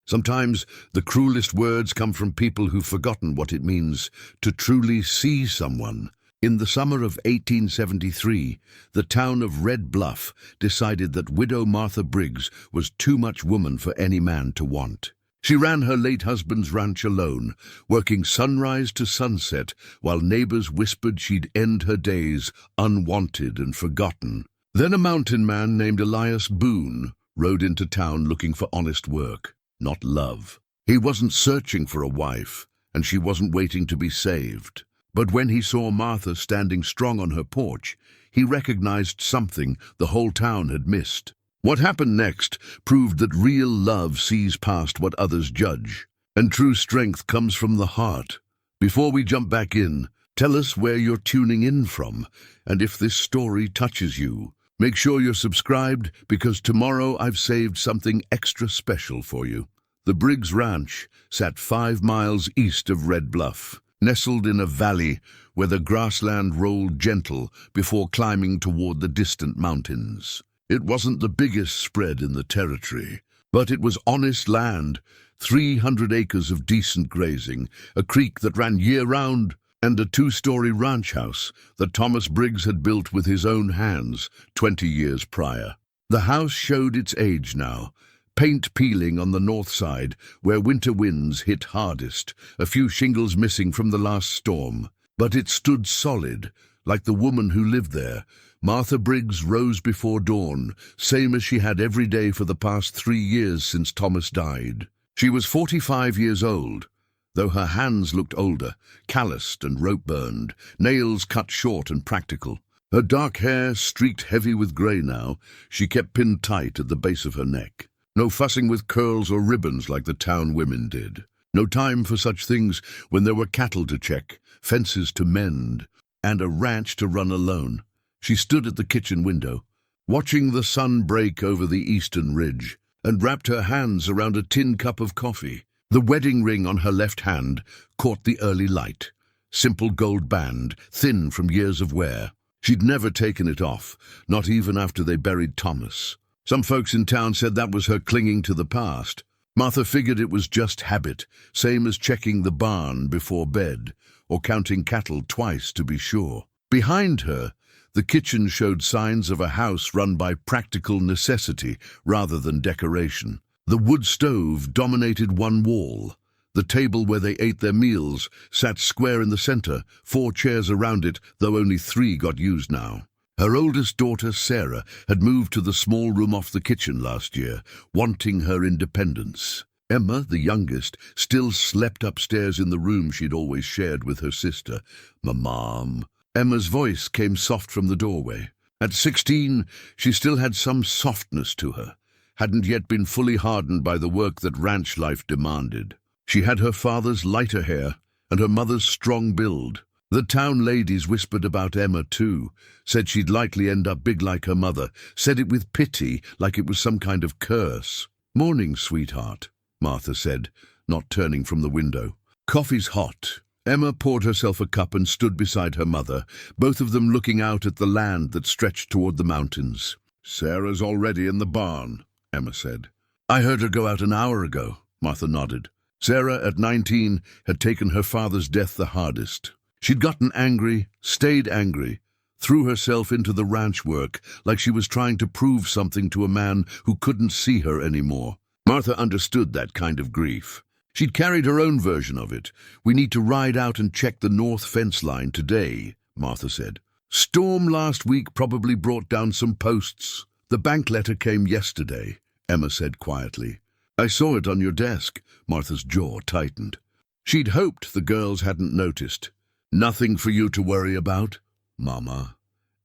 Sometimes the cruelest words come from people who've forgotten what it means to truly see someone. In the summer of 1873, the town of Red Bluff decided that widow Martha Briggs was too much woman for any man to want. She ran her late husband's ranch alone, working sunrise to sunset, while neighbors whispered she'd end her days unwanted and forgotten. Then a mountain man named Elias Boone rode into town looking for honest work, not love. He wasn't searching for a wife, and she wasn't waiting to be saved. But when he saw Martha standing strong on her porch, he recognized something the whole town had missed. What happened next proved that real love sees past what others judge, and true strength comes from the heart. Before we jump back in, tell us where you're tuning in from, and if this story touches you. Make sure you're subscribed, because tomorrow I've saved something extra special for you. The Briggs Ranch sat 5 miles east of Red Bluff, nestled in a valley where the grassland rolled gentle before climbing toward the distant mountains. It wasn't the biggest spread in the territory, but it was honest land, 300 acres of decent grazing, a creek that ran year-round, and a 2-story ranch house that Thomas Briggs had built with his own hands 20 years prior. The house showed its age now, paint peeling on the north side where winter winds hit hardest, a few shingles missing from the last storm. But it stood solid, like the woman who lived there. Martha Briggs rose before dawn, same as she had every day for the past 3 years since Thomas died. She was 45 years old, though her hands looked older, calloused and rope-burned, nails cut short and practical. Her dark hair, streaked heavy with grey now, she kept pinned tight at the base of her neck. No fussing with curls or ribbons like the town women did. No time for such things when there were cattle to check, fences to mend, and a ranch to run alone. She stood at the kitchen window, watching the sun break over the eastern ridge, and wrapped her hands around a tin cup of coffee. The wedding ring on her left hand caught the early light. Simple gold band, thin from years of wear. She'd never taken it off, not even after they buried Thomas. Some folks in town said that was her clinging to the past. Martha figured it was just habit, same as checking the barn before bed, or counting cattle twice to be sure. Behind her, the kitchen showed signs of a house run by practical necessity rather than decoration. The wood stove dominated one wall. The table where they ate their meals sat square in the center, 4 chairs around it, though only 3 got used now. Her oldest daughter, Sarah, had moved to the small room off the kitchen last year, wanting her independence. Emma, the youngest, still slept upstairs in the room she'd always shared with her sister. "Mom." Emma's voice came soft from the doorway. At 16, she still had some softness to her, hadn't yet been fully hardened by the work that ranch life demanded. She had her father's lighter hair and her mother's strong build. The town ladies whispered about Emma too, said she'd likely end up big like her mother, said it with pity like it was some kind of curse. "Morning, sweetheart," Martha said, not turning from the window. "Coffee's hot." Emma poured herself a cup and stood beside her mother, both of them looking out at the land that stretched toward the mountains. "Sarah's already in the barn," Emma said. "I heard her go out an hour ago," Martha nodded. Sarah, at 19, had taken her father's death the hardest. She'd gotten angry, stayed angry, threw herself into the ranch work like she was trying to prove something to a man who couldn't see her anymore. Martha understood that kind of grief. She'd carried her own version of it. "We need to ride out and check the north fence line today," Martha said. "Storm last week probably brought down some posts." "The bank letter came yesterday," Emma said quietly. "I saw it on your desk." Martha's jaw tightened. She'd hoped the girls hadn't noticed. "Nothing for you to worry about, Mama."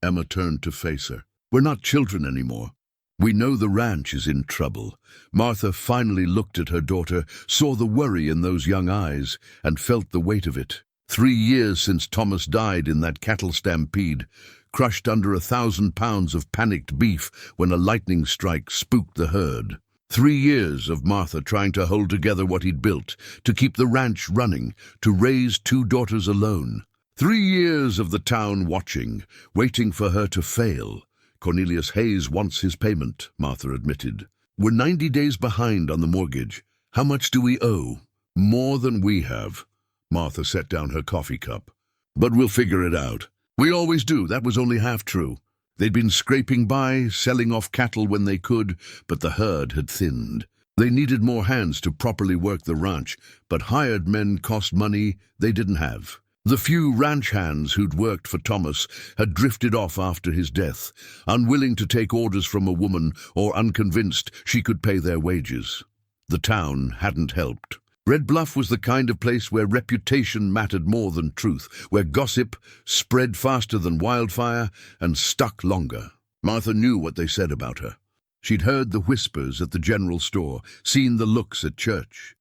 Emma turned to face her. "We're not children anymore. We know the ranch is in trouble." Martha finally looked at her daughter, saw the worry in those young eyes, and felt the weight of it. 3 years since Thomas died in that cattle stampede, crushed under 1,000 pounds of panicked beef when a lightning strike spooked the herd. 3 years of Martha trying to hold together what he'd built, to keep the ranch running, to raise 2 daughters alone. 3 years of the town watching, waiting for her to fail. "Cornelius Hayes wants his payment," Martha admitted. "We're 90 days behind on the mortgage. How much do we owe? More than we have. Martha set down her coffee cup. But we'll figure it out. We always do. That was only half true. They'd been scraping by, selling off cattle when they could, but the herd had thinned. They needed more hands to properly work the ranch, but hired men cost money they didn't have. The few ranch hands who'd worked for Thomas had drifted off after his death, unwilling to take orders from a woman or unconvinced she could pay their wages. The town hadn't helped. Red Bluff was the kind of place where reputation mattered more than truth, where gossip spread faster than wildfire and stuck longer. Martha knew what they said about her. She'd heard the whispers at the general store, seen the looks at church.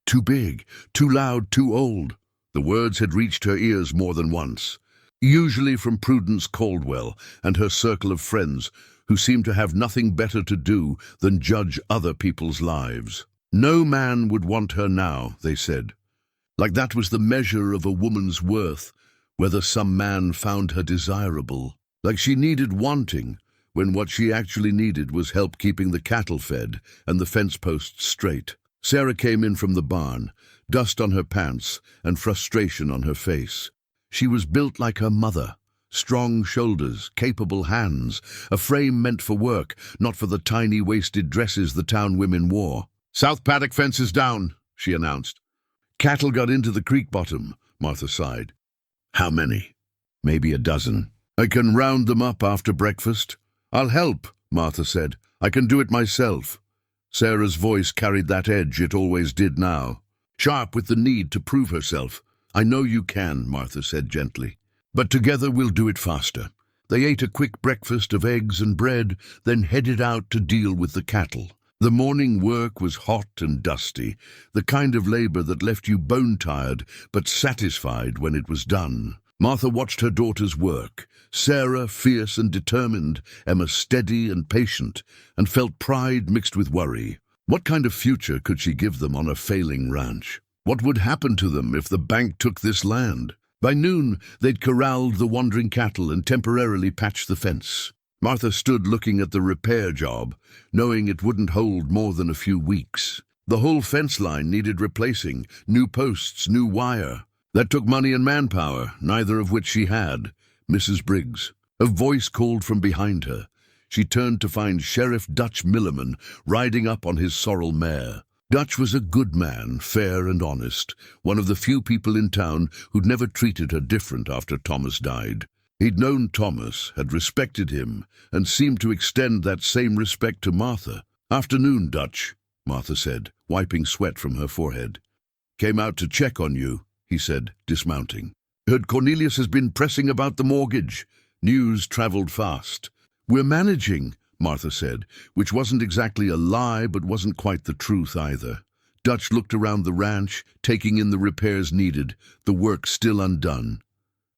Too big, too loud, too old. The words had reached her ears more than once, usually from Prudence Caldwell and her circle of friends, who seemed to have nothing better to do than judge other people's lives. No man would want her now, they said. Like that was the measure of a woman's worth, whether some man found her desirable. Like she needed wanting, when what she actually needed was help keeping the cattle fed and the fence posts straight. Sarah came in from the barn, dust on her pants and frustration on her face. She was built like her mother. Strong shoulders, capable hands, a frame meant for work, not for the tiny waisted dresses the town women wore. "South paddock fence is down," she announced. "Cattle got into the creek bottom," Martha sighed. "How many?" "Maybe a dozen. I can round them up after breakfast." "I'll help," Martha said. "I can do it myself." Sarah's voice carried that edge it always did now, sharp with the need to prove herself. "I know you can," Martha said gently. "But together we'll do it faster." They ate a quick breakfast of eggs and bread, then headed out to deal with the cattle. The morning work was hot and dusty, the kind of labor that left you bone-tired but satisfied when it was done. Martha watched her daughters work, Sarah fierce and determined, Emma steady and patient, and felt pride mixed with worry. What kind of future could she give them on a failing ranch? What would happen to them if the bank took this land? By noon, they'd corralled the wandering cattle and temporarily patched the fence. Martha stood looking at the repair job, knowing it wouldn't hold more than a few weeks. The whole fence line needed replacing, new posts, new wire. That took money and manpower, neither of which she had. Mrs. Briggs. A voice called from behind her. She turned to find Sheriff Dutch Milliman riding up on his sorrel mare. Dutch was a good man, fair and honest, one of the few people in town who'd never treated her different after Thomas died. He'd known Thomas, had respected him, and seemed to extend that same respect to Martha. "Afternoon, Dutch," Martha said, wiping sweat from her forehead. "Came out to check on you," he said, dismounting. "Heard Cornelius has been pressing about the mortgage." News traveled fast. "We're managing," Martha said, which wasn't exactly a lie, but wasn't quite the truth either. Dutch looked around the ranch, taking in the repairs needed, the work still undone.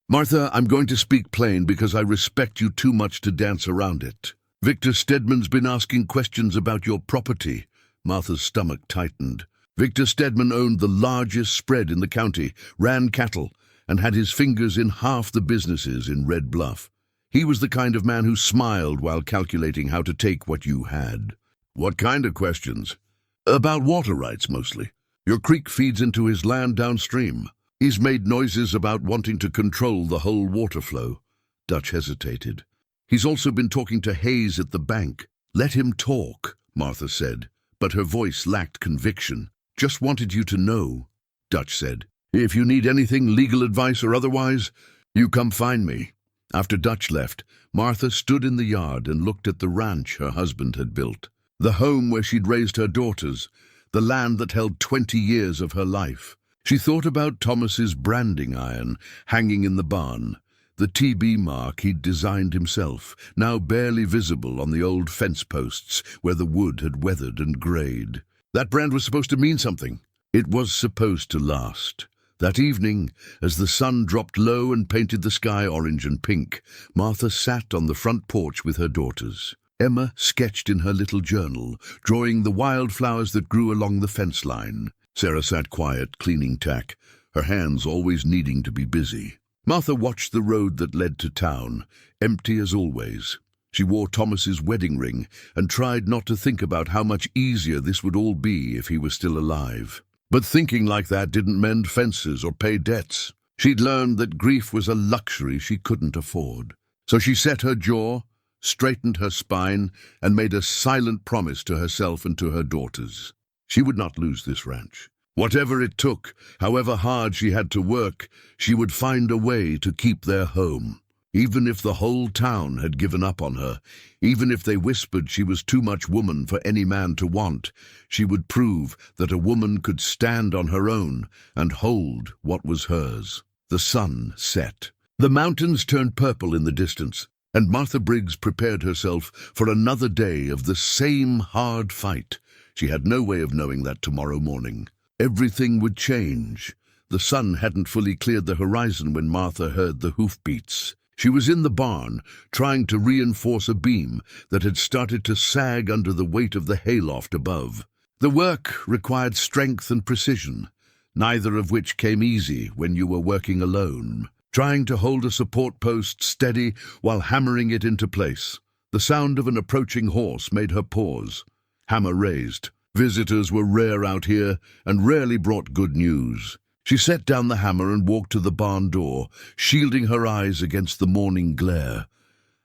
"Martha, I'm going to speak plain because I respect you too much to dance around it. Victor Stedman's been asking questions about your property." Martha's stomach tightened. Victor Stedman owned the largest spread in the county, ran cattle, and had his fingers in half the businesses in Red Bluff. He was the kind of man who smiled while calculating how to take what you had. "What kind of questions?" "About water rights, mostly. Your creek feeds into his land downstream. He's made noises about wanting to control the whole water flow." Dutch hesitated. "He's also been talking to Hayes at the bank." "Let him talk," Martha said, but her voice lacked conviction. "Just wanted you to know," Dutch said. "If you need anything, legal advice or otherwise, you come find me." After Dutch left, Martha stood in the yard and looked at the ranch her husband had built. The home where she'd raised her daughters, the land that held 20 years of her life. She thought about Thomas's branding iron hanging in the barn, the TB mark he'd designed himself, now barely visible on the old fence posts where the wood had weathered and grayed. That brand was supposed to mean something. It was supposed to last. That evening, as the sun dropped low and painted the sky orange and pink, Martha sat on the front porch with her daughters. Emma sketched in her little journal, drawing the wildflowers that grew along the fence line. Sarah sat quiet, cleaning tack, her hands always needing to be busy. Martha watched the road that led to town, empty as always. She wore Thomas's wedding ring and tried not to think about how much easier this would all be if he was still alive. But thinking like that didn't mend fences or pay debts. She'd learned that grief was a luxury she couldn't afford. So she set her jaw, straightened her spine, and made a silent promise to herself and to her daughters. She would not lose this ranch. Whatever it took, however hard she had to work, she would find a way to keep their home. Even if the whole town had given up on her, even if they whispered she was too much woman for any man to want, she would prove that a woman could stand on her own and hold what was hers. The sun set. The mountains turned purple in the distance, and Martha Briggs prepared herself for another day of the same hard fight. She had no way of knowing that tomorrow morning everything would change. The sun hadn't fully cleared the horizon when Martha heard the hoofbeats. She was in the barn, trying to reinforce a beam that had started to sag under the weight of the hayloft above. The work required strength and precision, neither of which came easy when you were working alone, trying to hold a support post steady while hammering it into place. The sound of an approaching horse made her pause. Hammer raised. Visitors were rare out here and rarely brought good news. She set down the hammer and walked to the barn door, shielding her eyes against the morning glare.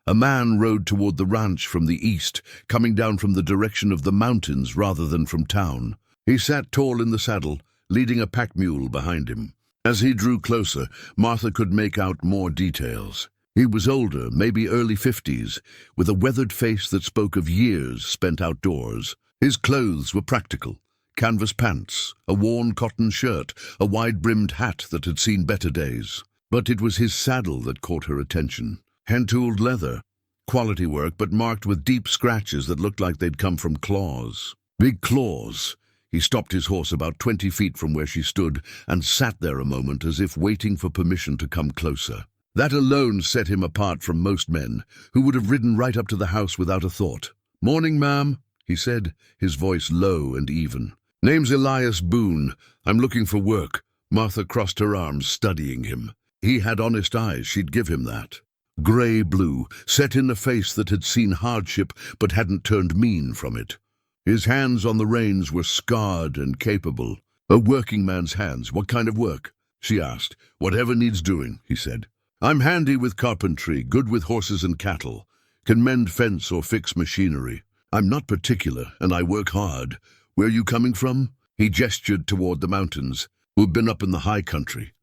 A man rode toward the ranch from the east, coming down from the direction of the mountains rather than from town. He sat tall in the saddle, leading a pack mule behind him. As he drew closer, Martha could make out more details. He was older, maybe early 50s, with a weathered face that spoke of years spent outdoors. His clothes were practical. Canvas pants, a worn cotton shirt, a wide-brimmed hat that had seen better days. But it was his saddle that caught her attention. Hand-tooled leather. Quality work, but marked with deep scratches that looked like they'd come from claws. Big claws. He stopped his horse about 20 feet from where she stood and sat there a moment as if waiting for permission to come closer. That alone set him apart from most men, who would have ridden right up to the house without a thought. "Morning, ma'am," he said, his voice low and even. "Name's Elias Boone. I'm looking for work." Martha crossed her arms, studying him. He had honest eyes, she'd give him that. Grey-blue, set in a face that had seen hardship but hadn't turned mean from it. His hands on the reins were scarred and capable. A working man's hands. "What kind of work?" she asked. "Whatever needs doing," he said. "I'm handy with carpentry, good with horses and cattle. Can mend fence or fix machinery. I'm not particular, and I work hard. Where you coming from?" He gestured toward the mountains. "We've been up in the high country.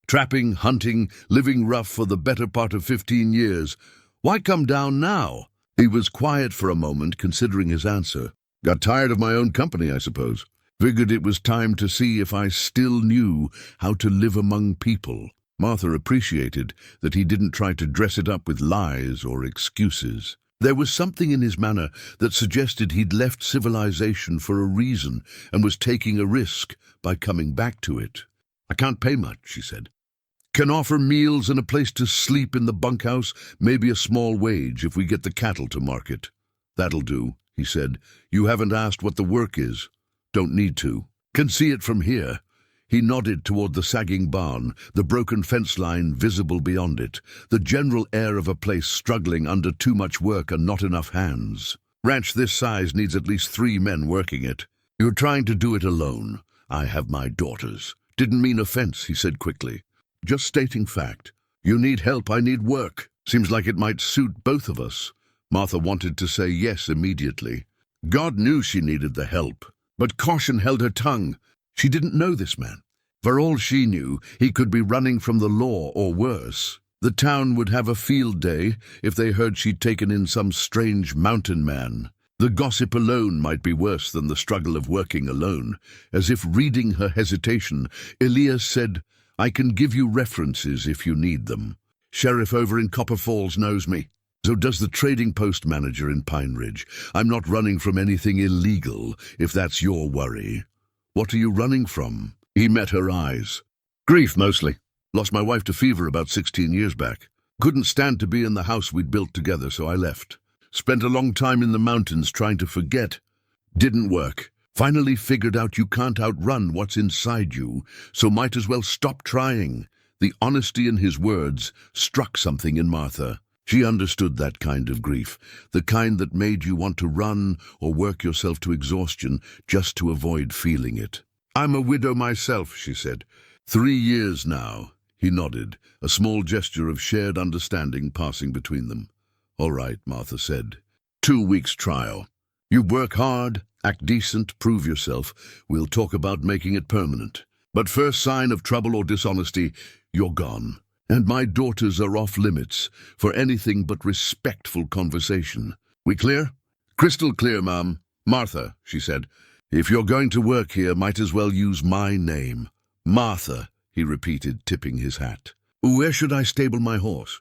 Trapping, hunting, living rough for the better part of 15 years. Why come down now?" He was quiet for a moment, considering his answer. "Got tired of my own company, I suppose. Figured it was time to see if I still knew how to live among people." Martha appreciated that he didn't try to dress it up with lies or excuses. There was something in his manner that suggested he'd left civilization for a reason and was taking a risk by coming back to it. "I can't pay much," she said. "Can offer meals and a place to sleep in the bunkhouse, maybe a small wage if we get the cattle to market." "That'll do," he said. "You haven't asked what the work is." "Don't need to. Can see it from here." He nodded toward the sagging barn, the broken fence line visible beyond it, the general air of a place struggling under too much work and not enough hands. "Ranch this size needs at least 3 men working it. You're trying to do it alone. I have my daughters." "Didn't mean offense," he said quickly. "Just stating fact. You need help, I need work. Seems like it might suit both of us." Martha wanted to say yes immediately. God knew she needed the help, but caution held her tongue. She didn't know this man. For all she knew, he could be running from the law or worse. The town would have a field day if they heard she'd taken in some strange mountain man. The gossip alone might be worse than the struggle of working alone. As if reading her hesitation, Elias said, "I can give you references if you need them. Sheriff over in Copper Falls knows me. So does the trading post manager in Pine Ridge. I'm not running from anything illegal, if that's your worry." "What are you running from?" He met her eyes. "Grief, mostly. Lost my wife to fever about 16 years back. Couldn't stand to be in the house we'd built together, so I left. Spent a long time in the mountains trying to forget. Didn't work. Finally figured out you can't outrun what's inside you, so might as well stop trying." The honesty in his words struck something in Martha. She understood that kind of grief, the kind that made you want to run or work yourself to exhaustion just to avoid feeling it. "I'm a widow myself," she said. "3 years now." He nodded, a small gesture of shared understanding passing between them. "All right," Martha said. 2 weeks trial. You work hard, act decent, prove yourself. We'll talk about making it permanent. But first sign of trouble or dishonesty, you're gone. And my daughters are off limits for anything but respectful conversation. We clear?" "Crystal clear, Ma'am." "Martha," she said, "if you're going to work here, might as well use my name." "Martha," he repeated, tipping his hat. "Where should I stable my horse?"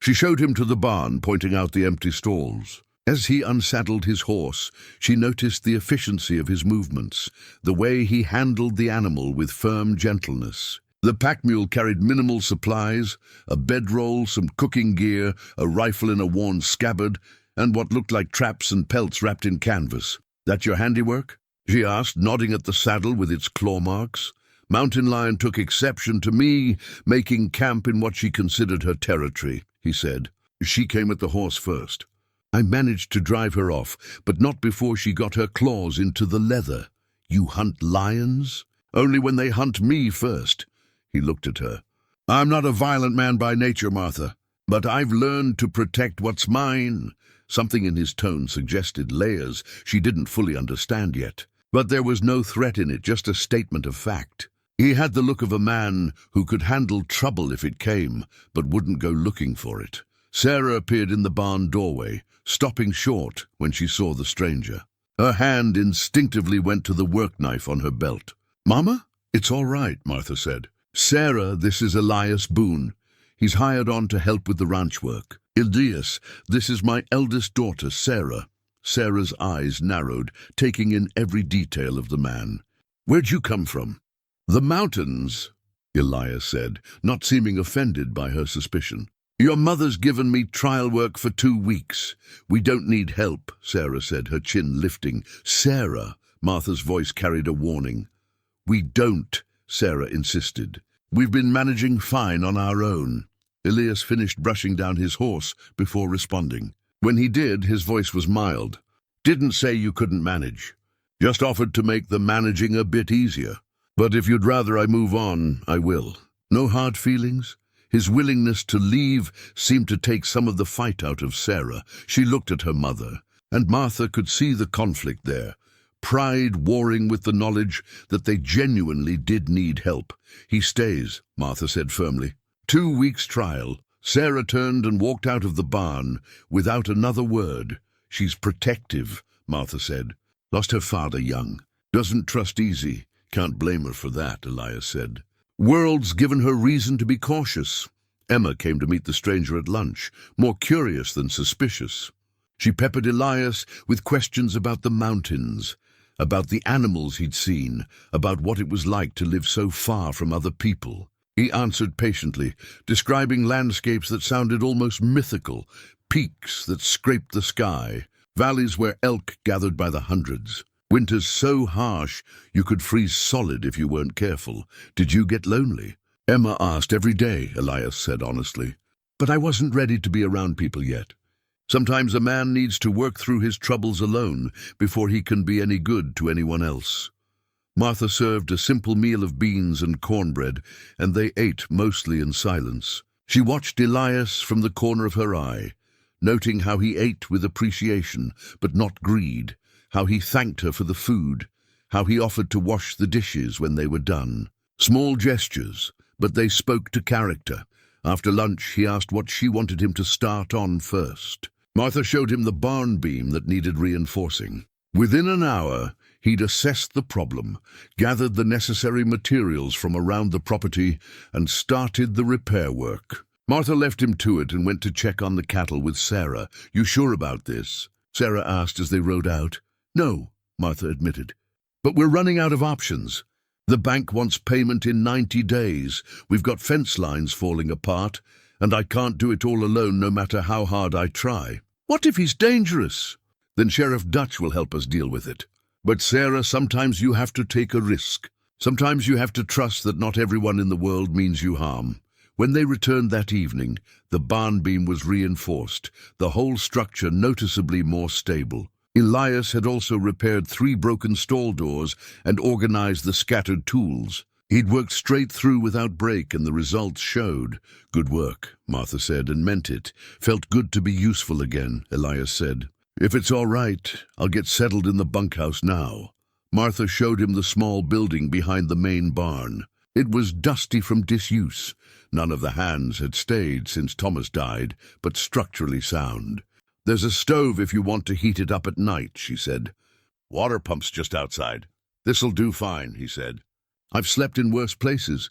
She showed him to the barn, pointing out the empty stalls. As he unsaddled his horse, she noticed the efficiency of his movements, the way he handled the animal with firm gentleness. The pack mule carried minimal supplies, a bedroll, some cooking gear, a rifle in a worn scabbard, and what looked like traps and pelts wrapped in canvas. "That your handiwork?" she asked, nodding at the saddle with its claw marks. "Mountain Lion took exception to me making camp in what she considered her territory," he said. "She came at the horse first. I managed to drive her off, but not before she got her claws into the leather." "You hunt lions?" "Only when they hunt me first." He looked at her. "I'm not a violent man by nature, Martha, but I've learned to protect what's mine." Something in his tone suggested layers she didn't fully understand yet. But there was no threat in it, just a statement of fact. He had the look of a man who could handle trouble if it came, but wouldn't go looking for it. Sarah appeared in the barn doorway, stopping short when she saw the stranger. Her hand instinctively went to the work knife on her belt. "Mama?" "It's all right," Martha said. "Sarah, this is Elias Boone. He's hired on to help with the ranch work. Elias, this is my eldest daughter, Sarah." Sarah's eyes narrowed, taking in every detail of the man. "Where'd you come from?" "The mountains," Elias said, not seeming offended by her suspicion. "Your mother's given me trial work for 2 weeks. We don't need help," Sarah said, her chin lifting. "Sarah," Martha's voice carried a warning. "We don't," Sarah insisted. "We've been managing fine on our own." Elias finished brushing down his horse before responding. When he did, his voice was mild. "Didn't say you couldn't manage. Just offered to make the managing a bit easier. But if you'd rather I move on, I will. No hard feelings?" His willingness to leave seemed to take some of the fight out of Sarah. She looked at her mother, and Martha could see the conflict there. Pride warring with the knowledge that they genuinely did need help. "He stays," Martha said firmly. 2 weeks' trial. Sarah turned and walked out of the barn without another word. "She's protective," Martha said. "Lost her father young. Doesn't trust easy. Can't blame her for that," Elias said. "World's given her reason to be cautious." Emma came to meet the stranger at lunch, more curious than suspicious. She peppered Elias with questions about the mountains, about the animals he'd seen, about what it was like to live so far from other people. He answered patiently, describing landscapes that sounded almost mythical, peaks that scraped the sky, valleys where elk gathered by the hundreds. Winters so harsh you could freeze solid if you weren't careful. "Did you get lonely?" Emma asked. "Every day," Elias said honestly. "But I wasn't ready to be around people yet. Sometimes a man needs to work through his troubles alone before he can be any good to anyone else." Martha served a simple meal of beans and cornbread, and they ate mostly in silence. She watched Elias from the corner of her eye, noting how he ate with appreciation, but not greed, how he thanked her for the food, how he offered to wash the dishes when they were done. Small gestures, but they spoke to character. After lunch, he asked what she wanted him to start on first. Martha showed him the barn beam that needed reinforcing. Within an hour, he'd assessed the problem, gathered the necessary materials from around the property, and started the repair work. Martha left him to it and went to check on the cattle with Sarah. "You sure about this?" Sarah asked as they rode out. "No," Martha admitted. "But we're running out of options. The bank wants payment in 90 days. We've got fence lines falling apart, and I can't do it all alone no matter how hard I try." "What if he's dangerous?" "Then Sheriff Dutch will help us deal with it." "But Sarah, sometimes you have to take a risk. Sometimes you have to trust that not everyone in the world means you harm. When they returned that evening, the barn beam was reinforced, the whole structure noticeably more stable. Elias had also repaired 3 broken stall doors and organized the scattered tools. He'd worked straight through without break, and the results showed. "Good work," Martha said, and meant it. "Felt good to be useful again," Elias said. "If it's all right, I'll get settled in the bunkhouse now." Martha showed him the small building behind the main barn. It was dusty from disuse. None of the hands had stayed since Thomas died, but structurally sound. "There's a stove if you want to heat it up at night," she said. "Water pump's just outside." "This'll do fine," he said. "I've slept in worse places."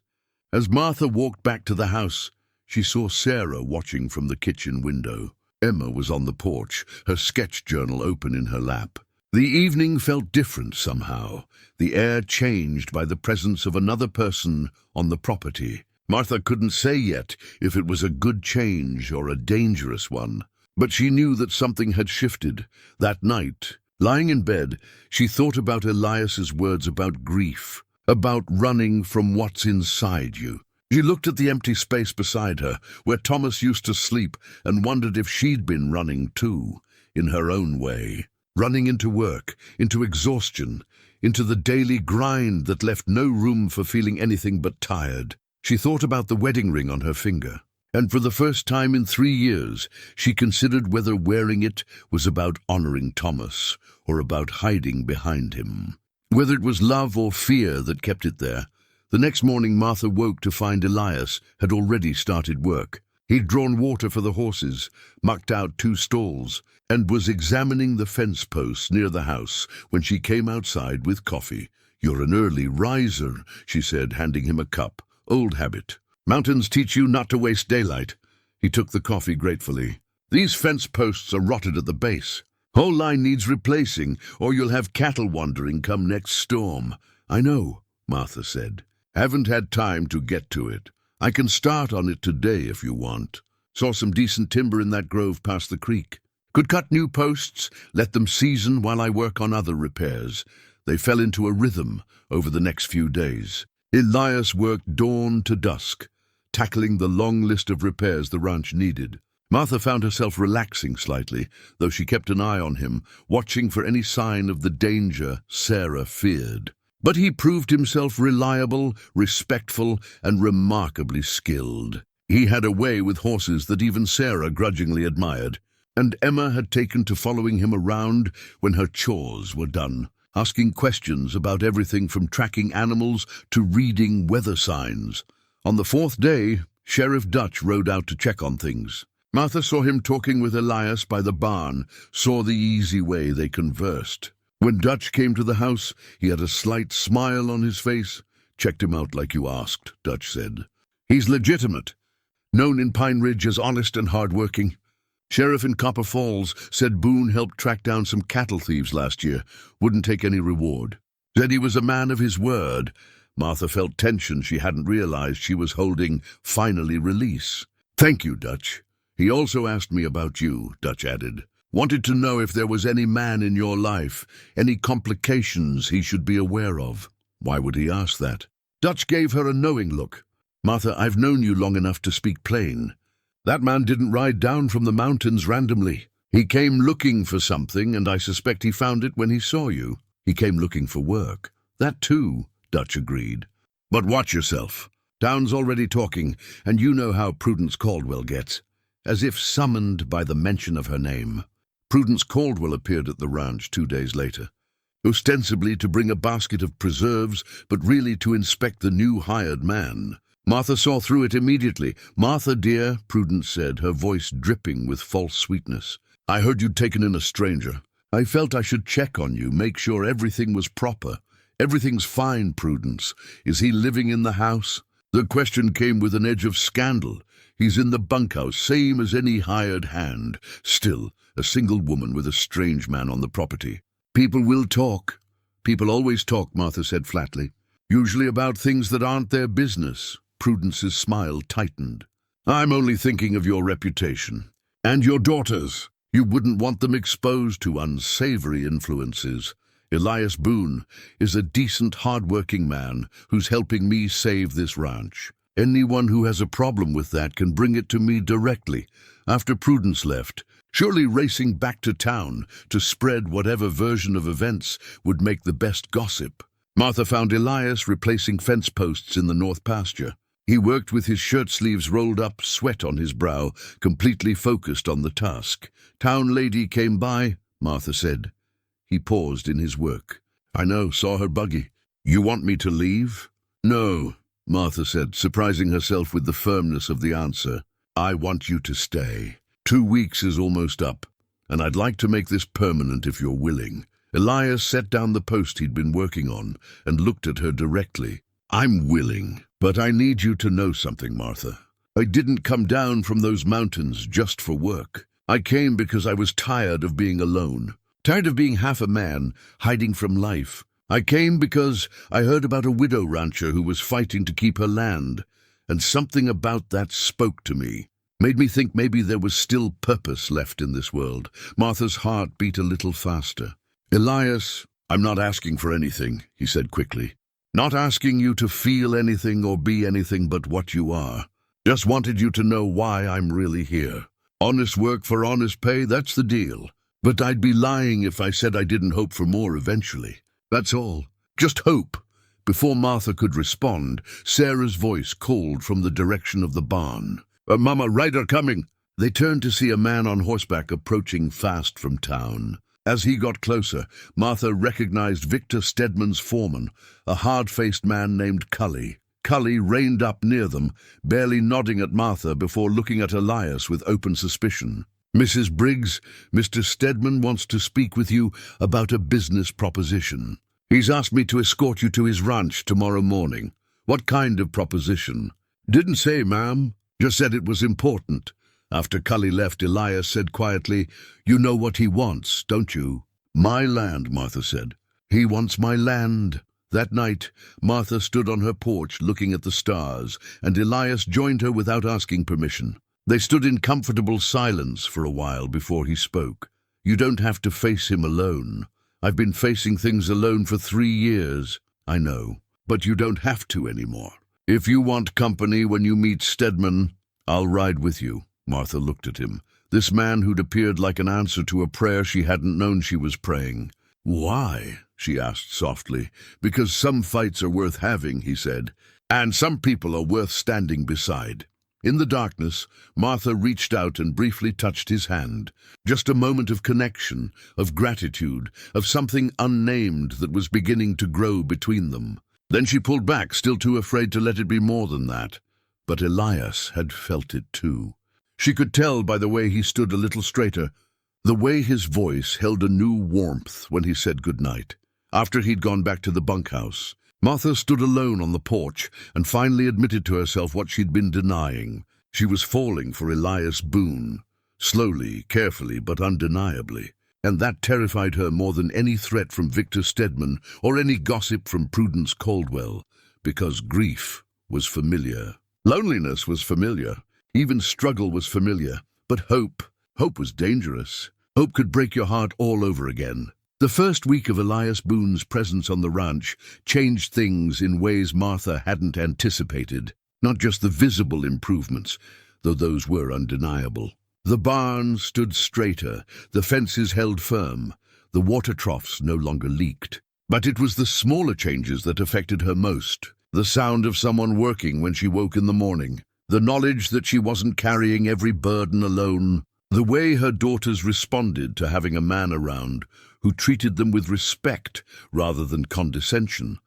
As Martha walked back to the house, she saw Sarah watching from the kitchen window. Emma was on the porch, her sketch journal open in her lap. The evening felt different somehow, the air changed by the presence of another person on the property. Martha couldn't say yet if it was a good change or a dangerous one, but she knew that something had shifted. That night, lying in bed, she thought about Elias's words about grief, about running from what's inside you. She looked at the empty space beside her, where Thomas used to sleep, and wondered if she'd been running too, in her own way. Running into work, into exhaustion, into the daily grind that left no room for feeling anything but tired. She thought about the wedding ring on her finger, and for the first time in 3 years, she considered whether wearing it was about honoring Thomas or about hiding behind him. Whether it was love or fear that kept it there. The next morning, Martha woke to find Elias had already started work. He'd drawn water for the horses, mucked out 2 stalls, and was examining the fence posts near the house when she came outside with coffee. "You're an early riser," she said, handing him a cup. "Old habit. Mountains teach you not to waste daylight." He took the coffee gratefully. "These fence posts are rotted at the base. Whole line needs replacing, or you'll have cattle wandering come next storm." "I know," Martha said. "Haven't had time to get to it. I can start on it today if you want. Saw some decent timber in that grove past the creek. Could cut new posts, let them season while I work on other repairs." They fell into a rhythm over the next few days. Elias worked dawn to dusk, tackling the long list of repairs the ranch needed. Martha found herself relaxing slightly, though she kept an eye on him, watching for any sign of the danger Sarah feared. But he proved himself reliable, respectful, and remarkably skilled. He had a way with horses that even Sarah grudgingly admired, and Emma had taken to following him around when her chores were done, asking questions about everything from tracking animals to reading weather signs. On the 4th day, Sheriff Dutch rode out to check on things. Martha saw him talking with Elias by the barn, saw the easy way they conversed. When Dutch came to the house, he had a slight smile on his face. "Checked him out like you asked," Dutch said. "He's legitimate, known in Pine Ridge as honest and hard-working. Sheriff in Copper Falls said Boone helped track down some cattle thieves last year. Wouldn't take any reward. Said he was a man of his word." Martha felt tension she hadn't realized she was holding finally release. "Thank you, Dutch. He also asked me about you," Dutch added. "Wanted to know if there was any man in your life, any complications he should be aware of." "Why would he ask that?" Dutch gave her a knowing look. "Martha, I've known you long enough to speak plain. That man didn't ride down from the mountains randomly. He came looking for something, and I suspect he found it when he saw you. He came looking for work." "That too," Dutch agreed. "But watch yourself. Town's already talking, and you know how Prudence Caldwell gets." As if summoned by the mention of her name, Prudence Caldwell appeared at the ranch 2 days later, ostensibly to bring a basket of preserves, but really to inspect the new hired man. Martha saw through it immediately. "Martha, dear," Prudence said, her voice dripping with false sweetness. "I heard you'd taken in a stranger. I felt I should check on you, make sure everything was proper." "Everything's fine, Prudence. Is he living in the house?" The question came with an edge of scandal. "He's in the bunkhouse, same as any hired hand. Still, a single woman with a strange man on the property." "People will talk. People always talk," Martha said flatly. "Usually about things that aren't their business." Prudence's smile tightened. "I'm only thinking of your reputation. And your daughters. You wouldn't want them exposed to unsavory influences. Elias Boone is a decent, hard-working man who's helping me save this ranch. Anyone who has a problem with that can bring it to me directly, after Prudence left, surely racing back to town to spread whatever version of events would make the best gossip. Martha found Elias replacing fence posts in the north pasture. He worked with his shirt sleeves rolled up, sweat on his brow, completely focused on the task. "Town lady came by," Martha said. He paused in his work. "I know, saw her buggy. You want me to leave?" "No," Martha said, surprising herself with the firmness of the answer. "I want you to stay. 2 weeks is almost up, and I'd like to make this permanent if you're willing." Elias set down the post he'd been working on and looked at her directly. "I'm willing, but I need you to know something, Martha. I didn't come down from those mountains just for work. I came because I was tired of being alone, tired of being half a man, hiding from life. I came because I heard about a widow rancher who was fighting to keep her land, and something about that spoke to me, made me think maybe there was still purpose left in this world." Martha's heart beat a little faster. "Elias, I'm not asking for anything," he said quickly. "Not asking you to feel anything or be anything but what you are. Just wanted you to know why I'm really here. Honest work for honest pay, that's the deal. But I'd be lying if I said I didn't hope for more eventually. That's all. Just hope." Before Martha could respond, Sarah's voice called from the direction of the barn. "Mama, rider coming." They turned to see a man on horseback approaching fast from town. As he got closer, Martha recognized Victor Stedman's foreman, a hard-faced man named Cully. Cully reined up near them, barely nodding at Martha before looking at Elias with open suspicion. "Mrs. Briggs, Mr. Stedman wants to speak with you about a business proposition. He's asked me to escort you to his ranch tomorrow morning." "What kind of proposition?" "Didn't say, ma'am. Just said it was important." After Cully left, Elias said quietly, "You know what he wants, don't you?" "My land," Martha said. "He wants my land." That night, Martha stood on her porch looking at the stars, and Elias joined her without asking permission. They stood in comfortable silence for a while before he spoke. "You don't have to face him alone. I've been facing things alone for 3 years. I know, but you don't have to anymore. If you want company when you meet Stedman, I'll ride with you." Martha looked at him, this man who'd appeared like an answer to a prayer she hadn't known she was praying. "Why?" she asked softly. "Because some fights are worth having," he said, "and some people are worth standing beside." In the darkness, Martha reached out and briefly touched his hand. Just a moment of connection, of gratitude, of something unnamed that was beginning to grow between them. Then she pulled back, still too afraid to let it be more than that. But Elias had felt it too. She could tell by the way he stood a little straighter, the way his voice held a new warmth when he said goodnight. After he'd gone back to the bunkhouse, Martha stood alone on the porch and finally admitted to herself what she'd been denying. She was falling for Elias Boone, slowly, carefully, but undeniably. And that terrified her more than any threat from Victor Stedman or any gossip from Prudence Caldwell, because grief was familiar. Loneliness was familiar. Even struggle was familiar. But hope was dangerous. Hope could break your heart all over again. The first week of Elias Boone's presence on the ranch changed things in ways Martha hadn't anticipated. Not just the visible improvements, though those were undeniable. The barn stood straighter, the fences held firm, the water troughs no longer leaked. But it was the smaller changes that affected her most. The sound of someone working when she woke in the morning, the knowledge that she wasn't carrying every burden alone, the way her daughters responded to having a man around who treated them with respect rather than condescension.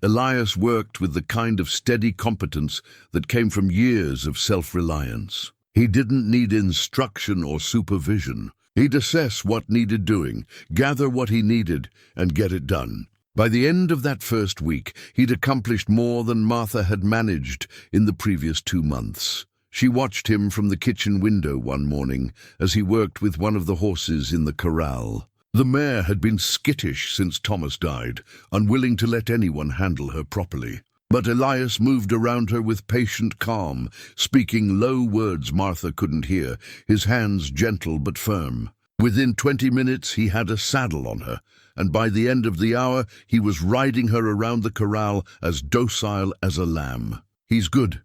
Elias worked with the kind of steady competence that came from years of self-reliance. He didn't need instruction or supervision. He'd assess what needed doing, gather what he needed, and get it done. By the end of that first week, he'd accomplished more than Martha had managed in the previous 2 months. She watched him from the kitchen window one morning as he worked with one of the horses in the corral. The mare had been skittish since Thomas died, unwilling to let anyone handle her properly. But Elias moved around her with patient calm, speaking low words Martha couldn't hear, his hands gentle but firm. Within 20 minutes he had a saddle on her, and by the end of the hour he was riding her around the corral as docile as a lamb. "He's good,"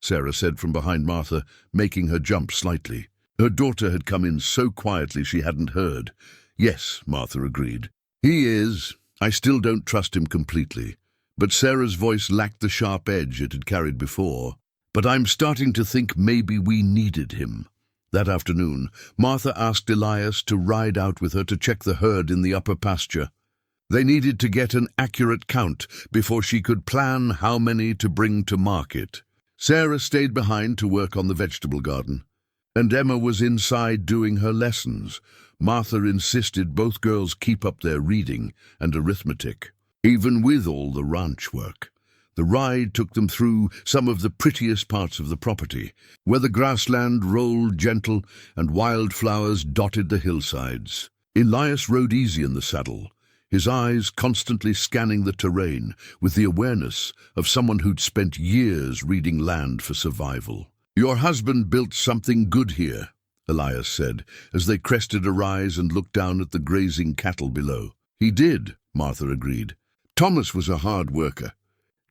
Sarah said from behind Martha, making her jump slightly. Her daughter had come in so quietly she hadn't heard. Yes, Martha agreed. He is. I still don't trust him completely. But Sarah's voice lacked the sharp edge it had carried before. But I'm starting to think maybe we needed him. That afternoon, Martha asked Elias to ride out with her to check the herd in the upper pasture. They needed to get an accurate count before she could plan how many to bring to market. Sarah stayed behind to work on the vegetable garden, and Emma was inside doing her lessons. Martha insisted both girls keep up their reading and arithmetic, even with all the ranch work. The ride took them through some of the prettiest parts of the property, where the grassland rolled gentle and wildflowers dotted the hillsides. Elias rode easy in the saddle, his eyes constantly scanning the terrain with the awareness of someone who'd spent years reading land for survival. Your husband built something good here, Elias said, as they crested a rise and looked down at the grazing cattle below. He did, Martha agreed. Thomas was a hard worker.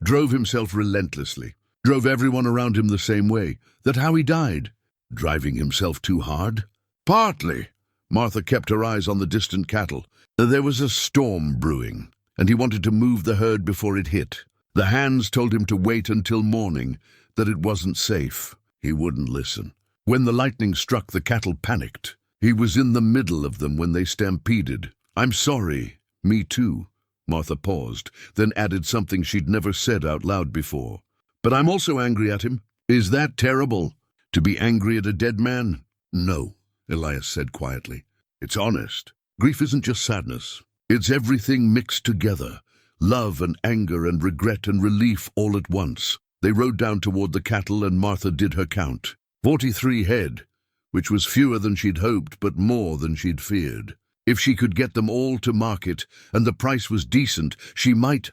Drove himself relentlessly, drove everyone around him the same way. That how he died? Driving himself too hard? Partly. Martha kept her eyes on the distant cattle. There was a storm brewing, and he wanted to move the herd before it hit. The hands told him to wait until morning, that it wasn't safe. He wouldn't listen. When the lightning struck, the cattle panicked. He was in the middle of them when they stampeded. I'm sorry. Me too. Martha paused, then added something she'd never said out loud before. But I'm also angry at him. Is that terrible? To be angry at a dead man? No, Elias said quietly. It's honest. Grief isn't just sadness. It's everything mixed together. Love and anger and regret and relief all at once. They rode down toward the cattle and Martha did her count. 43 head, which was fewer than she'd hoped but more than she'd feared. If she could get them all to market and the price was decent, she might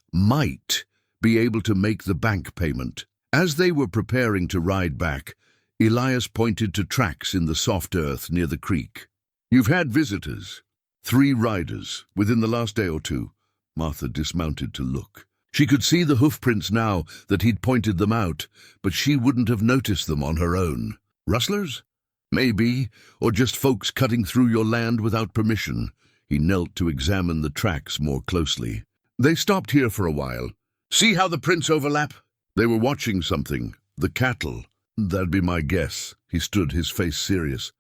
be able to make the bank payment. As they were preparing to ride back, Elias pointed to tracks in the soft earth near the creek. You've had visitors. 3 riders within the last day or two. Martha dismounted to look. She could see the hoofprints now that he'd pointed them out, but she wouldn't have noticed them on her own. Rustlers? Maybe, or just folks cutting through your land without permission. He knelt to examine the tracks more closely. They stopped here for a while. See how the prints overlap? They were watching something. The cattle. That'd be my guess. He stood, his face serious.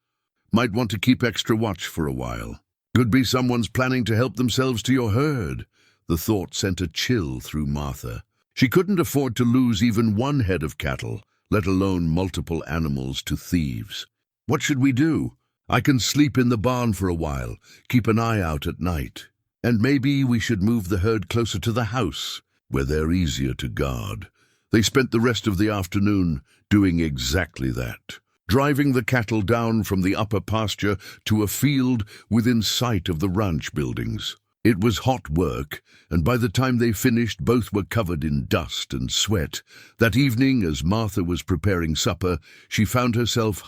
Might want to keep extra watch for a while. Could be someone's planning to help themselves to your herd. The thought sent a chill through Martha. She couldn't afford to lose even 1 head of cattle, let alone multiple animals to thieves. What should we do? I can sleep in the barn for a while, keep an eye out at night. And maybe we should move the herd closer to the house, where they're easier to guard. They spent the rest of the afternoon doing exactly that, driving the cattle down from the upper pasture to a field within sight of the ranch buildings. It was hot work, and by the time they finished, both were covered in dust and sweat. That evening, as Martha was preparing supper, she found herself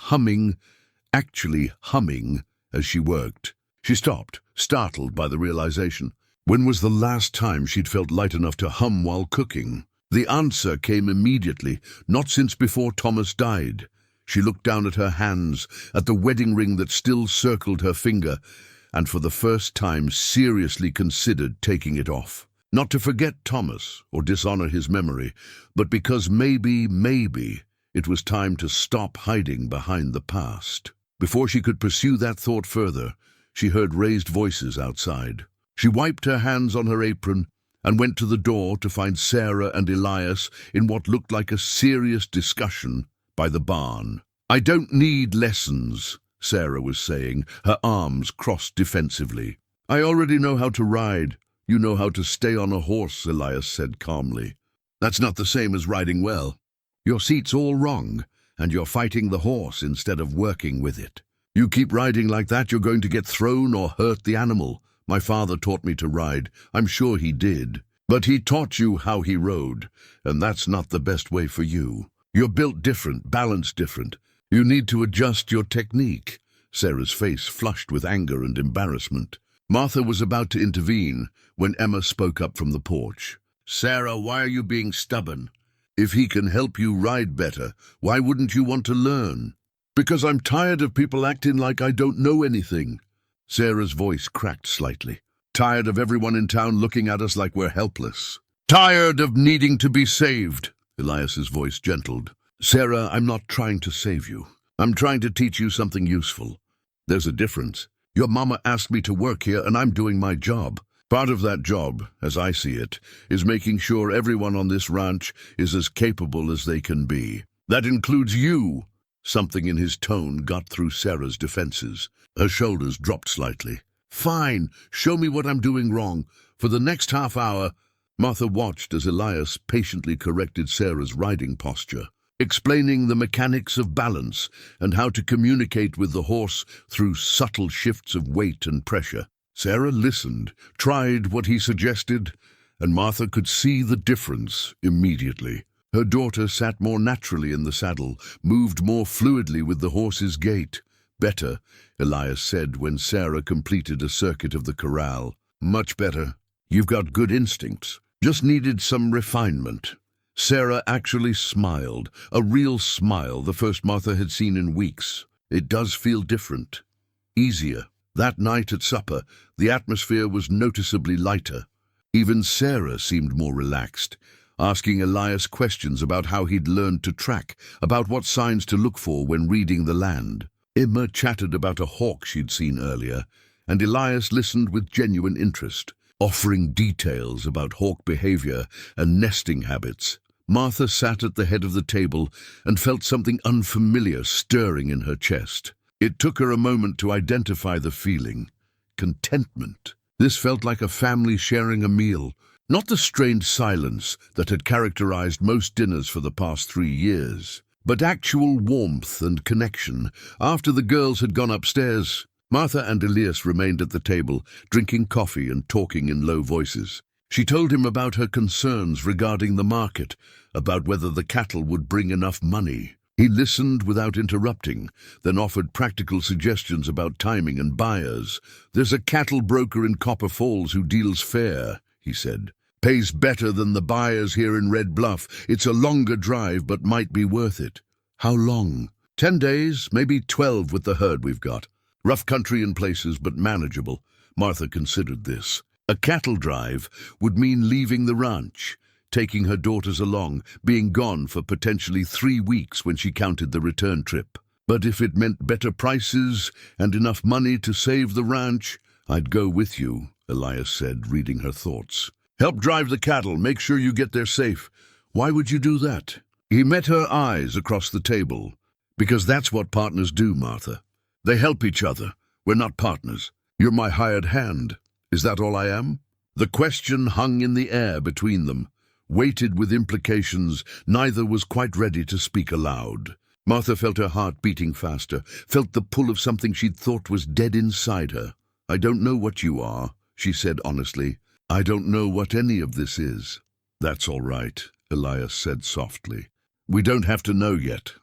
actually humming, as she worked. She stopped, startled by the realization. When was the last time she'd felt light enough to hum while cooking? The answer came immediately, not since before Thomas died. She looked down at her hands, at the wedding ring that still circled her finger, and for the first time seriously considered taking it off. Not to forget Thomas or dishonor his memory, but because maybe it was time to stop hiding behind the past. Before she could pursue that thought further, she heard raised voices outside. She wiped her hands on her apron and went to the door to find Sarah and Elias in what looked like a serious discussion by the barn. I don't need lessons, Sarah was saying, her arms crossed defensively. I already know how to ride. You know how to stay on a horse, Elias said calmly. That's not the same as riding well. Your seat's all wrong, and you're fighting the horse instead of working with it. You keep riding like that, you're going to get thrown or hurt the animal. My father taught me to ride. I'm sure he did. But he taught you how he rode, and that's not the best way for you. You're built different, balanced different. You need to adjust your technique. Sarah's face flushed with anger and embarrassment. Martha was about to intervene when Emma spoke up from the porch. Sarah, why are you being stubborn? If he can help you ride better, why wouldn't you want to learn? Because I'm tired of people acting like I don't know anything. Sarah's voice cracked slightly. Tired of everyone in town looking at us like we're helpless. Tired of needing to be saved. Elias's voice gentled. Sarah, I'm not trying to save you. I'm trying to teach you something useful. There's a difference. Your mama asked me to work here and I'm doing my job. Part of that job, as I see it, is making sure everyone on this ranch is as capable as they can be. That includes you. Something in his tone got through Sarah's defenses. Her shoulders dropped slightly. Fine, show me what I'm doing wrong. For the next half hour, Martha watched as Elias patiently corrected Sarah's riding posture, explaining the mechanics of balance and how to communicate with the horse through subtle shifts of weight and pressure. Sarah listened, tried what he suggested, and Martha could see the difference immediately. Her daughter sat more naturally in the saddle, moved more fluidly with the horse's gait. Better, Elias said when Sarah completed a circuit of the corral. Much better. You've got good instincts. Just needed some refinement. Sarah actually smiled, a real smile, the first Martha had seen in weeks. It does feel different. Easier. That night at supper, the atmosphere was noticeably lighter. Even Sarah seemed more relaxed, asking Elias questions about how he'd learned to track, about what signs to look for when reading the land. Emma chattered about a hawk she'd seen earlier, and Elias listened with genuine interest, offering details about hawk behavior and nesting habits. Martha sat at the head of the table and felt something unfamiliar stirring in her chest. It took her a moment to identify the feeling. Contentment. This felt like a family sharing a meal, not the strained silence that had characterized most dinners for the past 3 years, but actual warmth and connection. After the girls had gone upstairs, Martha and Elias remained at the table, drinking coffee and talking in low voices. She told him about her concerns regarding the market, about whether the cattle would bring enough money. He listened without interrupting, then offered practical suggestions about timing and buyers. There's a cattle broker in Copper Falls who deals fair, he said. Pays better than the buyers here in Red Bluff. It's a longer drive, but might be worth it. How long? 10 days, maybe 12 with the herd we've got. Rough country in places, but manageable. Martha considered this. A cattle drive would mean leaving the ranch, taking her daughters along, being gone for potentially 3 weeks when she counted the return trip. But if it meant better prices and enough money to save the ranch, I'd go with you, Elias said, reading her thoughts. Help drive the cattle, make sure you get there safe. Why would you do that? He met her eyes across the table. Because that's what partners do, Martha. They help each other. We're not partners. You're my hired hand. Is that all I am? The question hung in the air between them. Weighted with implications, neither was quite ready to speak aloud. Martha felt her heart beating faster, felt the pull of something she'd thought was dead inside her. I don't know what you are, she said honestly. I don't know what any of this is. That's all right, Elias said softly. We don't have to know yet.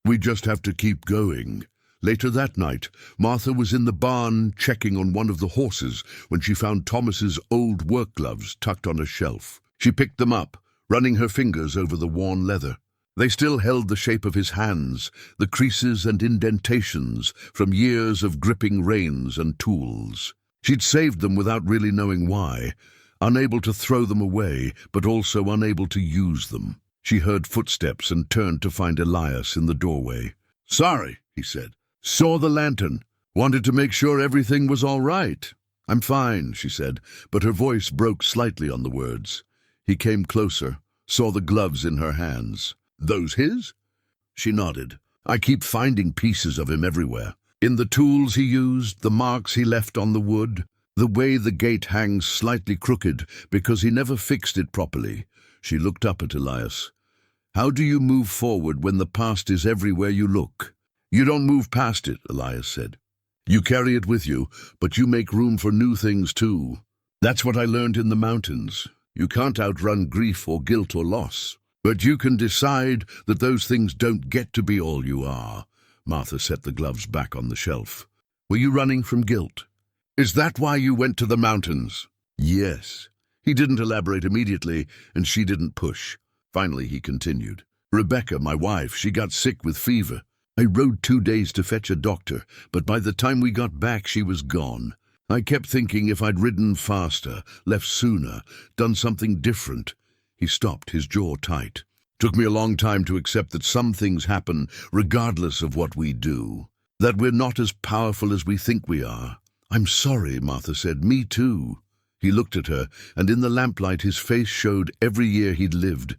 We just have to keep going. Later that night, Martha was in the barn checking on one of the horses when she found Thomas's old work gloves tucked on a shelf. She picked them up, running her fingers over the worn leather. They still held the shape of his hands, the creases and indentations from years of gripping reins and tools. She'd saved them without really knowing why, unable to throw them away, but also unable to use them. She heard footsteps and turned to find Elias in the doorway. Sorry, he said. Saw the lantern. Wanted to make sure everything was all right. I'm fine, she said, but her voice broke slightly on the words. He came closer, saw the gloves in her hands. Those his? She nodded. I keep finding pieces of him everywhere. In the tools he used, the marks he left on the wood, the way the gate hangs slightly crooked because he never fixed it properly. She looked up at Elias. How do you move forward when the past is everywhere you look? You don't move past it, Elias said. You carry it with you, but you make room for new things too. That's what I learned in the mountains. You can't outrun grief or guilt or loss. But you can decide that those things don't get to be all you are. Martha set the gloves back on the shelf. Were you running from guilt? Is that why you went to the mountains? Yes. He didn't elaborate immediately, and she didn't push. Finally, he continued. Rebecca, my wife, she got sick with fever. I rode 2 days to fetch a doctor, but by the time we got back, she was gone. I kept thinking if I'd ridden faster, left sooner, done something different. He stopped, his jaw tight. Took me a long time to accept that some things happen regardless of what we do, that we're not as powerful as we think we are. I'm sorry, Martha said. Me too. He looked at her, and in the lamplight his face showed every year he'd lived,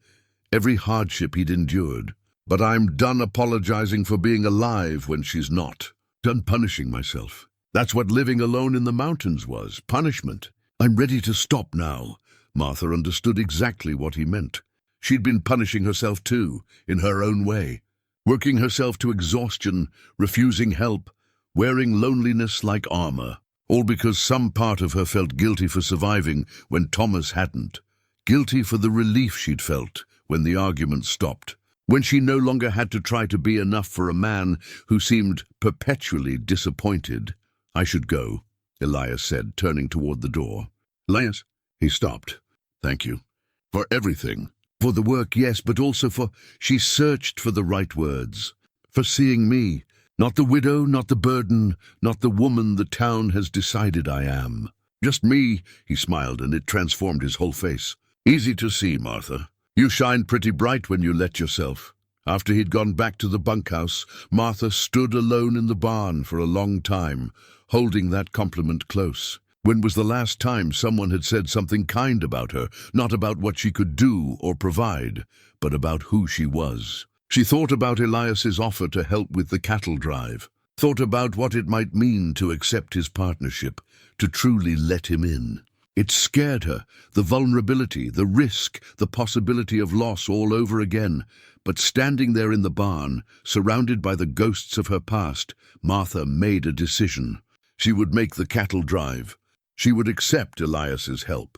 every hardship he'd endured. But I'm done apologizing for being alive when she's not. Done punishing myself. That's what living alone in the mountains was, punishment. I'm ready to stop now. Martha understood exactly what he meant. She'd been punishing herself too, in her own way. Working herself to exhaustion, refusing help, wearing loneliness like armor. All because some part of her felt guilty for surviving when Thomas hadn't. Guilty for the relief she'd felt when the argument stopped. When she no longer had to try to be enough for a man who seemed perpetually disappointed. I should go, Elias said, turning toward the door. Elias? He stopped. Thank you. For everything. For the work, yes, but also for... She searched for the right words. For seeing me. Not the widow, not the burden, not the woman the town has decided I am. Just me, he smiled, and it transformed his whole face. Easy to see, Martha. You shined pretty bright when you let yourself. After he'd gone back to the bunkhouse, Martha stood alone in the barn for a long time, holding that compliment close. When was the last time someone had said something kind about her, not about what she could do or provide, but about who she was? She thought about Elias's offer to help with the cattle drive, thought about what it might mean to accept his partnership, to truly let him in. It scared her, the vulnerability, the risk, the possibility of loss all over again. But standing there in the barn, surrounded by the ghosts of her past, Martha made a decision. She would make the cattle drive. She would accept Elias's help.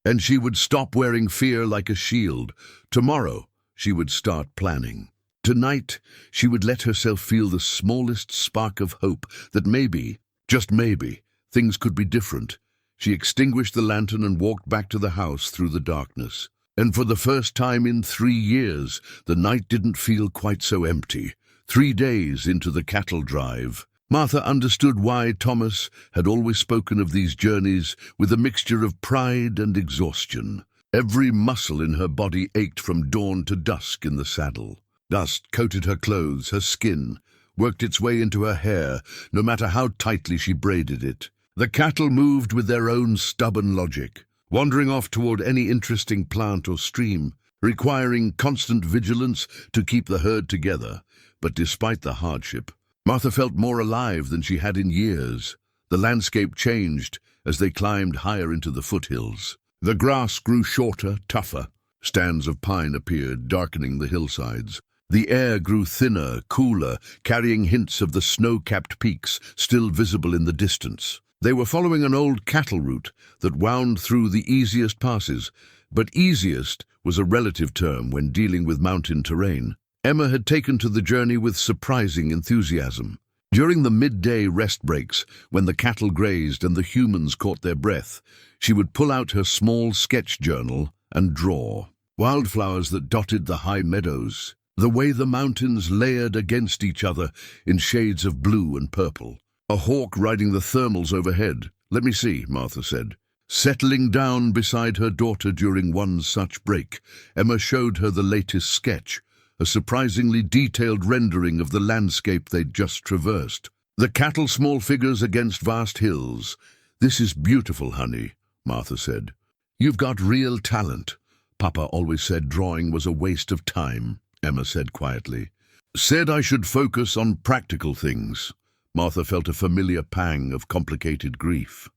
And she would stop wearing fear like a shield. Tomorrow, she would start planning. Tonight, she would let herself feel the smallest spark of hope that maybe, just maybe, things could be different. She extinguished the lantern and walked back to the house through the darkness. And for the first time in 3 years, the night didn't feel quite so empty. 3 days into the cattle drive, Martha understood why Thomas had always spoken of these journeys with a mixture of pride and exhaustion. Every muscle in her body ached from dawn to dusk in the saddle. Dust coated her clothes, her skin, worked its way into her hair, no matter how tightly she braided it. The cattle moved with their own stubborn logic, wandering off toward any interesting plant or stream, requiring constant vigilance to keep the herd together. But despite the hardship, Martha felt more alive than she had in years. The landscape changed as they climbed higher into the foothills. The grass grew shorter, tougher. Stands of pine appeared, darkening the hillsides. The air grew thinner, cooler, carrying hints of the snow-capped peaks still visible in the distance. They were following an old cattle route that wound through the easiest passes, but easiest was a relative term when dealing with mountain terrain. Emma had taken to the journey with surprising enthusiasm. During the midday rest breaks, when the cattle grazed and the humans caught their breath, she would pull out her small sketch journal and draw. Wildflowers that dotted the high meadows, the way the mountains layered against each other in shades of blue and purple. A hawk riding the thermals overhead. Let me see, Martha said. Settling down beside her daughter during one such break, Emma showed her the latest sketch, a surprisingly detailed rendering of the landscape they'd just traversed. The cattle small figures against vast hills. This is beautiful, honey, Martha said. You've got real talent. Papa always said drawing was a waste of time, Emma said quietly. Said I should focus on practical things. Martha felt a familiar pang of complicated grief.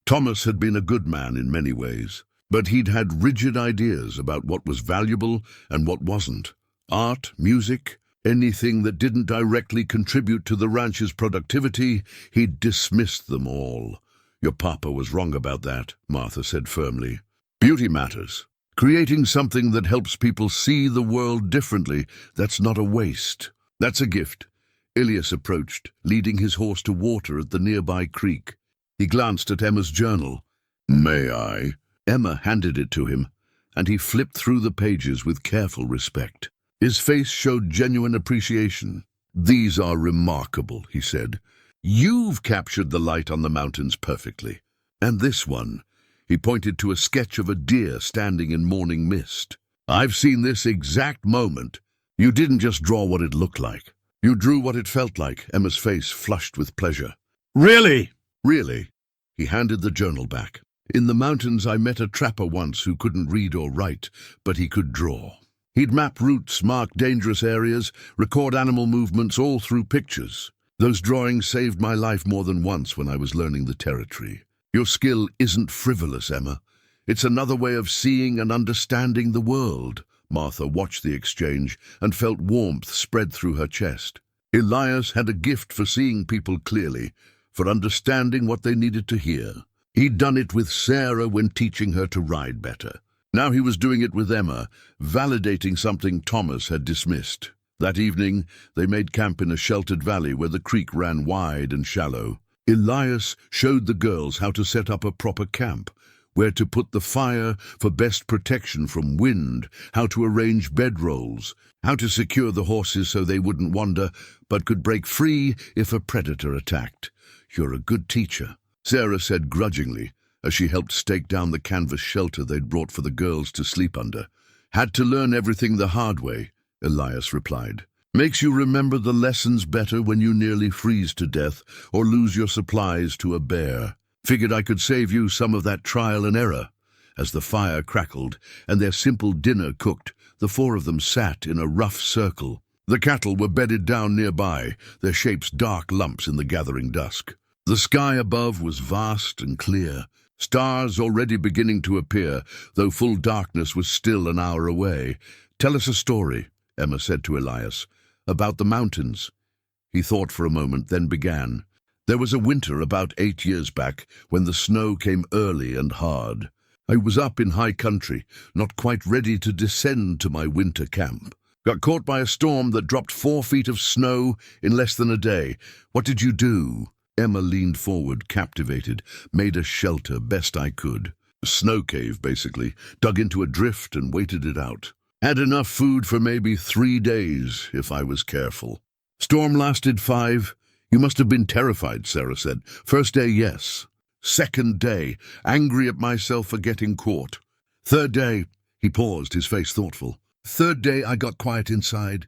Thomas had been a good man in many ways, but he'd had rigid ideas about what was valuable and what wasn't. Art, music, anything that didn't directly contribute to the ranch's productivity, he'd dismissed them all. Your papa was wrong about that, Martha said firmly. Beauty matters. Creating something that helps people see the world differently, that's not a waste. That's a gift. Elias approached, leading his horse to water at the nearby creek. He glanced at Emma's journal. May I? Emma handed it to him. and he flipped through the pages with careful respect. His face showed genuine appreciation. "These are remarkable," he said. "You've captured the light on the mountains perfectly. And this one," he pointed to a sketch of a deer standing in morning mist. "I've seen this exact moment. You didn't just draw what it looked like. You drew what it felt like." Emma's face flushed with pleasure. Really? "Really?" He handed the journal back. "In the mountains I met a trapper once who couldn't read or write, but he could draw. He'd map routes, mark dangerous areas, record animal movements, all through pictures. Those drawings saved my life more than once when I was learning the territory. Your skill isn't frivolous, Emma. It's another way of seeing and understanding the world." Martha watched the exchange and felt warmth spread through her chest. Elias had a gift for seeing people clearly, for understanding what they needed to hear. He'd done it with Sarah when teaching her to ride better. Now he was doing it with Emma, validating something Thomas had dismissed. That evening, they made camp in a sheltered valley where the creek ran wide and shallow. Elias showed the girls how to set up a proper camp, where to put the fire for best protection from wind, how to arrange bedrolls, how to secure the horses so they wouldn't wander but could break free if a predator attacked. "You're a good teacher," Sarah said grudgingly, as she helped stake down the canvas shelter they'd brought for the girls to sleep under. "Had to learn everything the hard way," Elias replied. "Makes you remember the lessons better when you nearly freeze to death or lose your supplies to a bear. Figured I could save you some of that trial and error." As the fire crackled and their simple dinner cooked, the four of them sat in a rough circle. The cattle were bedded down nearby, their shapes dark lumps in the gathering dusk. The sky above was vast and clear, stars already beginning to appear, though full darkness was still an hour away. "Tell us a story," Emma said to Elias, "about the mountains." He thought for a moment, then began. "There was a winter about 8 years back when the snow came early and hard. I was up in high country, not quite ready to descend to my winter camp. Got caught by a storm that dropped 4 feet of snow in less than a day. What did you do?" Emma leaned forward, captivated. "Made a shelter best I could. A snow cave, basically. Dug into a drift and waited it out. Had enough food for maybe 3 days, if I was careful. Storm lasted 5. You must have been terrified," Sarah said. "First day, yes. Second day, angry at myself for getting caught. Third day," he paused, his face thoughtful. "Third day, I got quiet inside.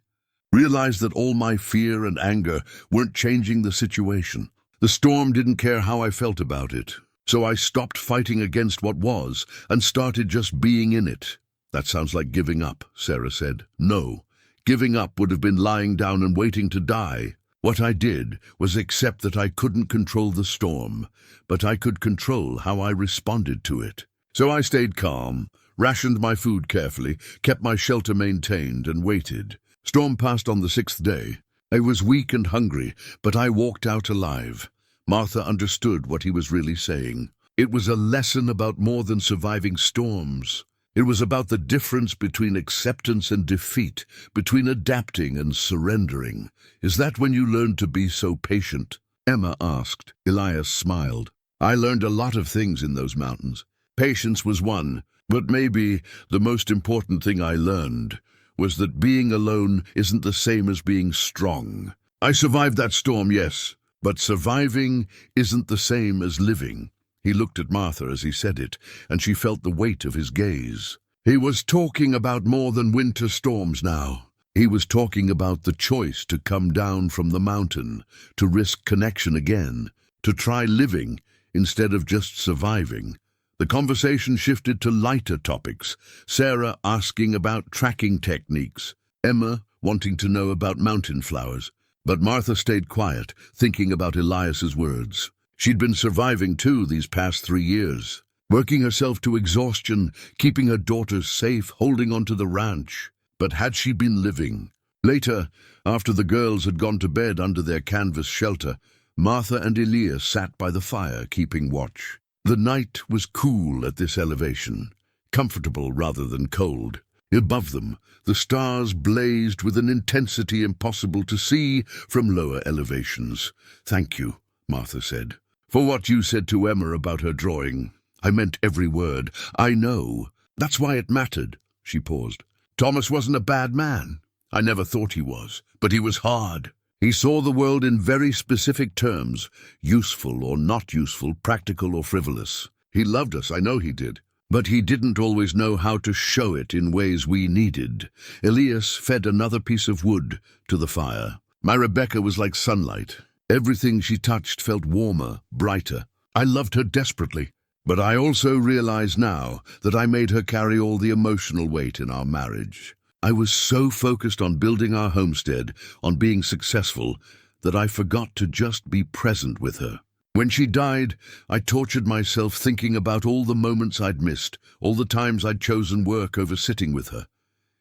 Realized that all my fear and anger weren't changing the situation. The storm didn't care how I felt about it. So I stopped fighting against what was and started just being in it." "That sounds like giving up," Sarah said. "No. Giving up would have been lying down and waiting to die. What I did was accept that I couldn't control the storm, but I could control how I responded to it. So I stayed calm, rationed my food carefully, kept my shelter maintained, and waited. Storm passed on the 6th day. I was weak and hungry, but I walked out alive." Martha understood what he was really saying. It was a lesson about more than surviving storms. It was about the difference between acceptance and defeat, between adapting and surrendering. "Is that when you learned to be so patient?" Emma asked. Elias smiled. "I learned a lot of things in those mountains. Patience was one, but maybe the most important thing I learned was that being alone isn't the same as being strong. I survived that storm, yes, but surviving isn't the same as living." He looked at Martha as he said it, and she felt the weight of his gaze. He was talking about more than winter storms now. He was talking about the choice to come down from the mountain, to risk connection again, to try living instead of just surviving. The conversation shifted to lighter topics, Sarah asking about tracking techniques, Emma wanting to know about mountain flowers. But Martha stayed quiet, thinking about Elias's words. She'd been surviving too these past 3 years, working herself to exhaustion, keeping her daughters safe, holding on to the ranch. But had she been living? Later, after the girls had gone to bed under their canvas shelter, Martha and Elias sat by the fire, keeping watch. The night was cool at this elevation, comfortable rather than cold. Above them, the stars blazed with an intensity impossible to see from lower elevations. "Thank you," Martha said, "for what you said to Emma about her drawing. I meant every word. I know That's why it mattered. She paused. Thomas wasn't a bad man. I never thought he was, but he was hard. He saw the world in very specific terms, useful or not useful, practical or frivolous. He loved us, I know he did. But he didn't always know how to show it in ways we needed. Elias fed another piece of wood to the fire. My Rebecca was like sunlight. Everything she touched felt warmer, brighter. I loved her desperately. But I also realize now that I made her carry all the emotional weight in our marriage. I was so focused on building our homestead, on being successful, that I forgot to just be present with her. When she died, I tortured myself thinking about all the moments I'd missed, all the times I'd chosen work over sitting with her.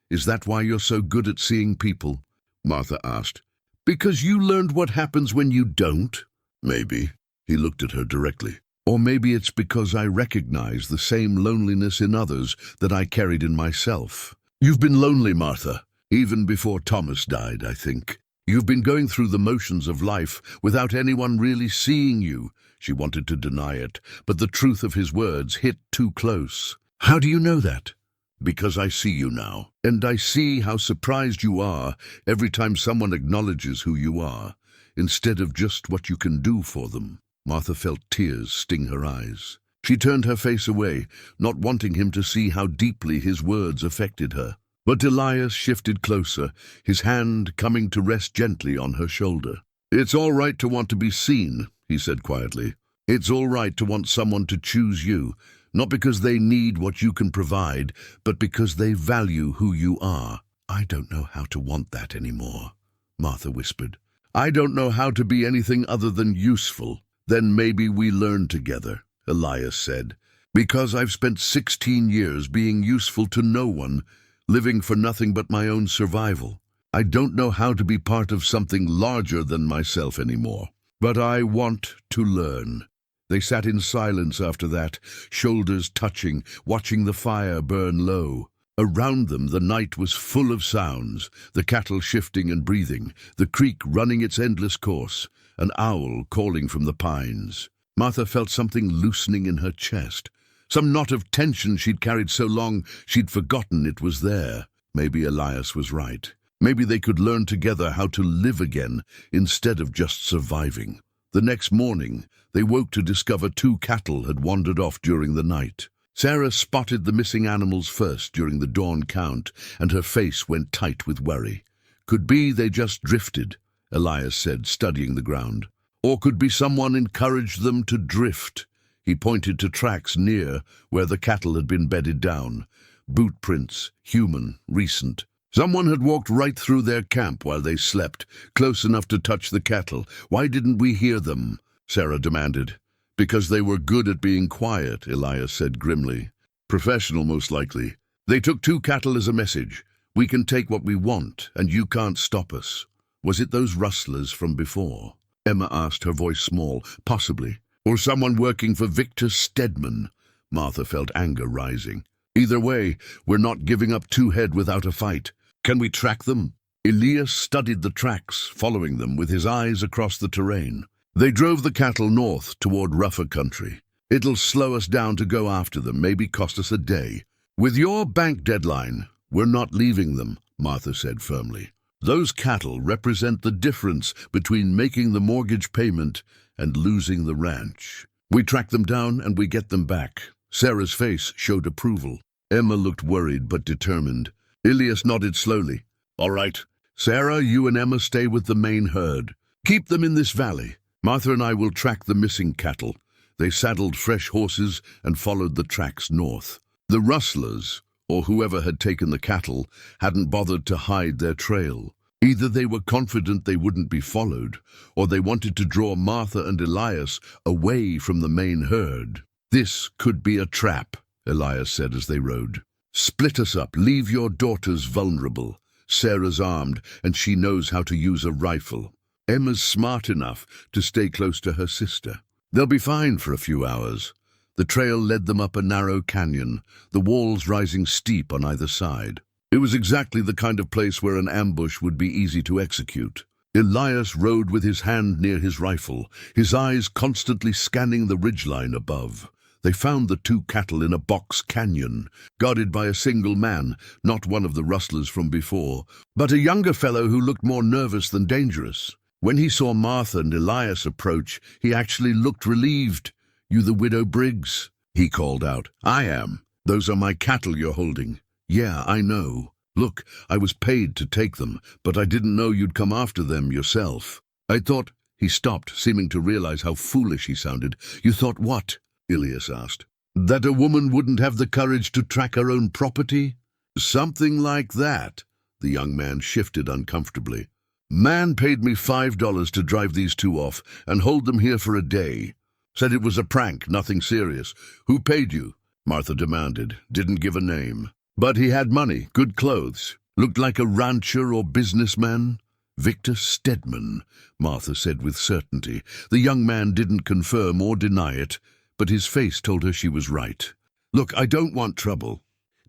Is that why you're so good at seeing people? Martha asked. Because you learned what happens when you don't? Maybe. He looked at her directly. Or maybe it's because I recognize the same loneliness in others that I carried in myself. You've been lonely, Martha, even before Thomas died, I think. You've been going through the motions of life without anyone really seeing you. She wanted to deny it, but the truth of his words hit too close. How do you know that? Because I see you now, and I see how surprised you are every time someone acknowledges who you are, instead of just what you can do for them. Martha felt tears sting her eyes. She turned her face away, not wanting him to see how deeply his words affected her. But Elias shifted closer, his hand coming to rest gently on her shoulder. It's all right to want to be seen, he said quietly. It's all right to want someone to choose you, not because they need what you can provide, but because they value who you are. I don't know how to want that anymore, Martha whispered. I don't know how to be anything other than useful. Then maybe we learn together, Elias said. Because I've spent 16 years being useful to no one, living for nothing but my own survival. I don't know how to be part of something larger than myself anymore. But I want to learn. They sat in silence after that, shoulders touching, watching the fire burn low. Around them the night was full of sounds, the cattle shifting and breathing, the creek running its endless course, an owl calling from the pines. Martha felt something loosening in her chest. Some knot of tension she'd carried so long she'd forgotten it was there. Maybe Elias was right. Maybe they could learn together how to live again instead of just surviving. The next morning, they woke to discover 2 cattle had wandered off during the night. Sarah spotted the missing animals first during the dawn count, and her face went tight with worry. Could be they just drifted, Elias said, studying the ground. Or could be someone encouraged them to drift. He pointed to tracks near where the cattle had been bedded down. Boot prints, human, recent. Someone had walked right through their camp while they slept, close enough to touch the cattle. Why didn't we hear them? Sarah demanded. Because they were good at being quiet, Elias said grimly. Professional, most likely. They took 2 cattle as a message. We can take what we want, and you can't stop us. Was it those rustlers from before? Emma asked, her voice small. Possibly. Or someone working for Victor Stedman. Martha felt anger rising. Either way, we're not giving up 2 head without a fight. Can we track them? Elias studied the tracks, following them with his eyes across the terrain. They drove the cattle north toward rougher country. It'll slow us down to go after them, maybe cost us a day. With your bank deadline, we're not leaving them, Martha said firmly. Those cattle represent the difference between making the mortgage payment and losing the ranch. We track them down and we get them back. Sarah's face showed approval. Emma looked worried but determined. Elias nodded slowly. All right. Sarah, you and Emma stay with the main herd. Keep them in this valley. Martha and I will track the missing cattle. They saddled fresh horses and followed the tracks north. The rustlers, or whoever had taken the cattle, hadn't bothered to hide their trail. Either they were confident they wouldn't be followed, or they wanted to draw Martha and Elias away from the main herd. This could be a trap, Elias said as they rode. Split us up, leave your daughters vulnerable. Sarah's armed, and she knows how to use a rifle. Emma's smart enough to stay close to her sister. They'll be fine for a few hours. The trail led them up a narrow canyon, the walls rising steep on either side. It was exactly the kind of place where an ambush would be easy to execute. Elias rode with his hand near his rifle, his eyes constantly scanning the ridgeline above. They found the two cattle in a box canyon, guarded by a single man, not one of the rustlers from before, but a younger fellow who looked more nervous than dangerous. When he saw Martha and Elias approach, he actually looked relieved. "You the widow Briggs?" he called out. "I am. Those are my cattle you're holding." "Yeah, I know. Look, I was paid to take them, but I didn't know you'd come after them yourself. I thought—" He stopped, seeming to realize how foolish he sounded. "You thought what?" Elias asked. "That a woman wouldn't have the courage to track her own property?" "Something like that." The young man shifted uncomfortably. "Man paid me $5 to drive these two off and hold them here for a day. Said it was a prank, nothing serious. Who paid you?" Martha demanded. Didn't give a name. "But he had money, good clothes. Looked like a rancher or businessman." "Victor Stedman," Martha said with certainty. The young man didn't confirm or deny it, but his face told her she was right. "Look, I don't want trouble.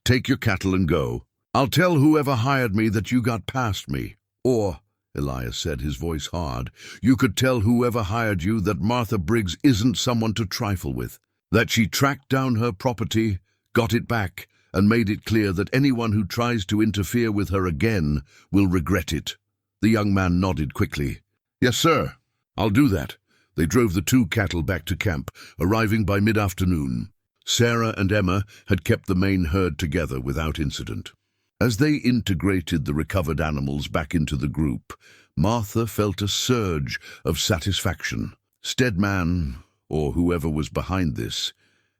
Take your cattle and go. I'll tell whoever hired me that you got past me. Or," Elias said, his voice hard, "you could tell whoever hired you that Martha Briggs isn't someone to trifle with, that she tracked down her property, got it back, and made it clear that anyone who tries to interfere with her again will regret it." The young man nodded quickly. "Yes, sir. I'll do that." They drove the two cattle back to camp, arriving by mid-afternoon. Sarah and Emma had kept the main herd together without incident. As they integrated the recovered animals back into the group, Martha felt a surge of satisfaction. Stedman, or whoever was behind this,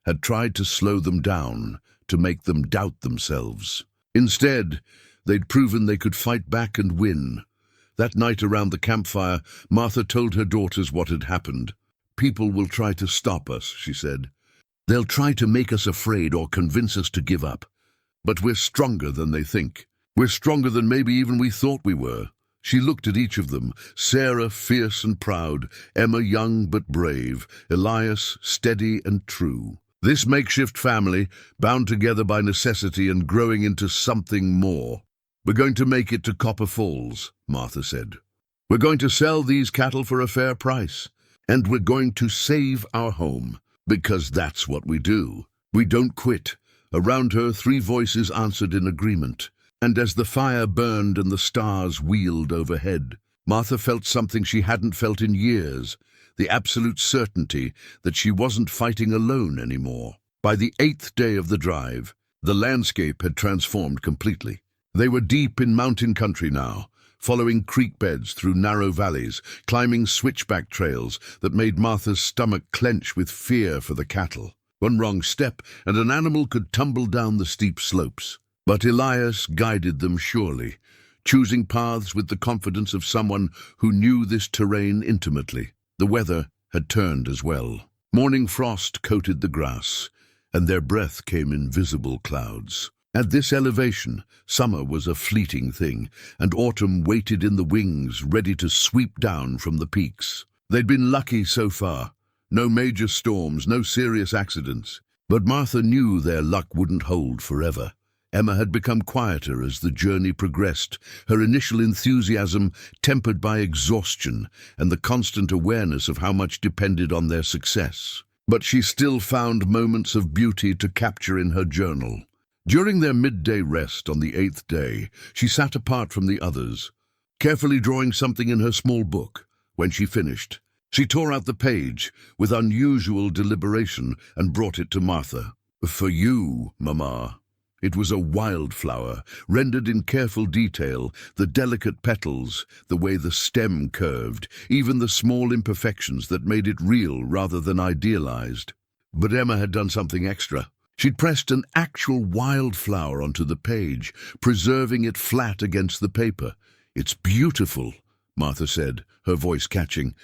had tried to slow them down, to make them doubt themselves. Instead, they'd proven they could fight back and win. That night around the campfire, Martha told her daughters what had happened. "People will try to stop us," she said. "They'll try to make us afraid or convince us to give up. But we're stronger than they think. We're stronger than maybe even we thought we were." She looked at each of them, Sarah fierce and proud, Emma young but brave, Elias steady and true. This makeshift family, bound together by necessity and growing into something more. "We're going to make it to Copper Falls," Martha said. "We're going to sell these cattle for a fair price. And we're going to save our home, because that's what we do. We don't quit." Around her, three voices answered in agreement. And as the fire burned and the stars wheeled overhead, Martha felt something she hadn't felt in years, the absolute certainty that she wasn't fighting alone anymore. By the 8th day of the drive, the landscape had transformed completely. They were deep in mountain country now, following creek beds through narrow valleys, climbing switchback trails that made Martha's stomach clench with fear for the cattle. One wrong step, and an animal could tumble down the steep slopes. But Elias guided them surely, choosing paths with the confidence of someone who knew this terrain intimately. The weather had turned as well. Morning frost coated the grass, and their breath came in visible clouds. At this elevation, summer was a fleeting thing, and autumn waited in the wings, ready to sweep down from the peaks. They'd been lucky so far. No major storms, no serious accidents. But Martha knew their luck wouldn't hold forever. Emma had become quieter as the journey progressed, her initial enthusiasm tempered by exhaustion and the constant awareness of how much depended on their success. But she still found moments of beauty to capture in her journal. During their midday rest on the 8th day, she sat apart from the others, carefully drawing something in her small book. When she finished, she tore out the page with unusual deliberation and brought it to Martha. "For you, Mama." It was a wildflower, rendered in careful detail, the delicate petals, the way the stem curved, even the small imperfections that made it real rather than idealized. But Emma had done something extra. She'd pressed an actual wildflower onto the page, preserving it flat against the paper. "It's beautiful," Martha said, her voice catching.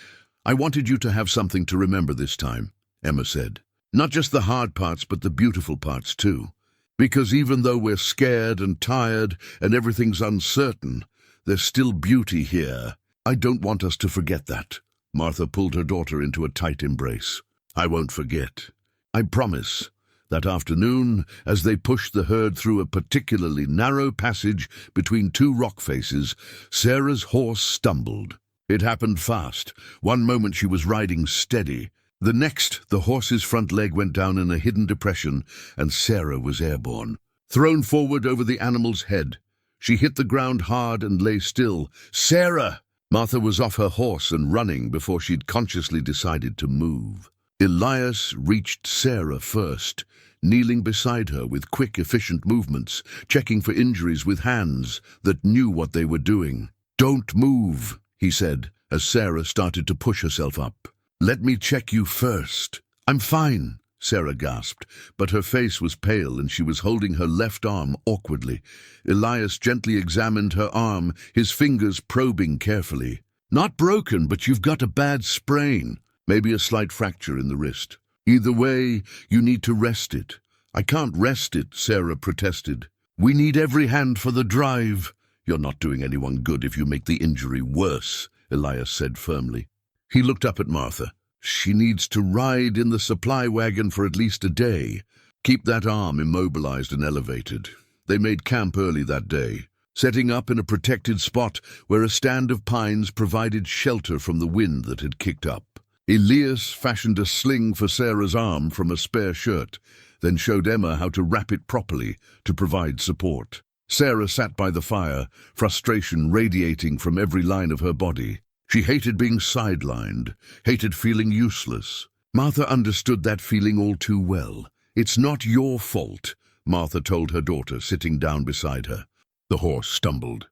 "I wanted you to have something to remember this time," Emma said. "Not just the hard parts, but the beautiful parts too. Because even though we're scared and tired and everything's uncertain, there's still beauty here. I don't want us to forget that." Martha pulled her daughter into a tight embrace. "I won't forget. I promise." That afternoon, as they pushed the herd through a particularly narrow passage between two rock faces, Sarah's horse stumbled. It happened fast. One moment she was riding steady, The next, the horse's front leg went down in a hidden depression, and Sarah was airborne. Thrown forward over the animal's head, she hit the ground hard and lay still. "Sarah!" Martha was off her horse and running before she'd consciously decided to move. Elias reached Sarah first, kneeling beside her with quick, efficient movements, checking for injuries with hands that knew what they were doing. "Don't move," he said, as Sarah started to push herself up. "Let me check you first." "I'm fine," Sarah gasped, but her face was pale and she was holding her left arm awkwardly. Elias gently examined her arm, his fingers probing carefully. "Not broken, but you've got a bad sprain. Maybe a slight fracture in the wrist. Either way, you need to rest it." "I can't rest it," Sarah protested. "We need every hand for the drive." "You're not doing anyone good if you make the injury worse," Elias said firmly. He looked up at Martha. "She needs to ride in the supply wagon for at least a day. Keep that arm immobilized and elevated." They made camp early that day, setting up in a protected spot where a stand of pines provided shelter from the wind that had kicked up. Elias fashioned a sling for Sarah's arm from a spare shirt, then showed Emma how to wrap it properly to provide support. Sarah sat by the fire, frustration radiating from every line of her body. She hated being sidelined, hated feeling useless. Martha understood that feeling all too well. "It's not your fault," Martha told her daughter, sitting down beside her. The horse stumbled.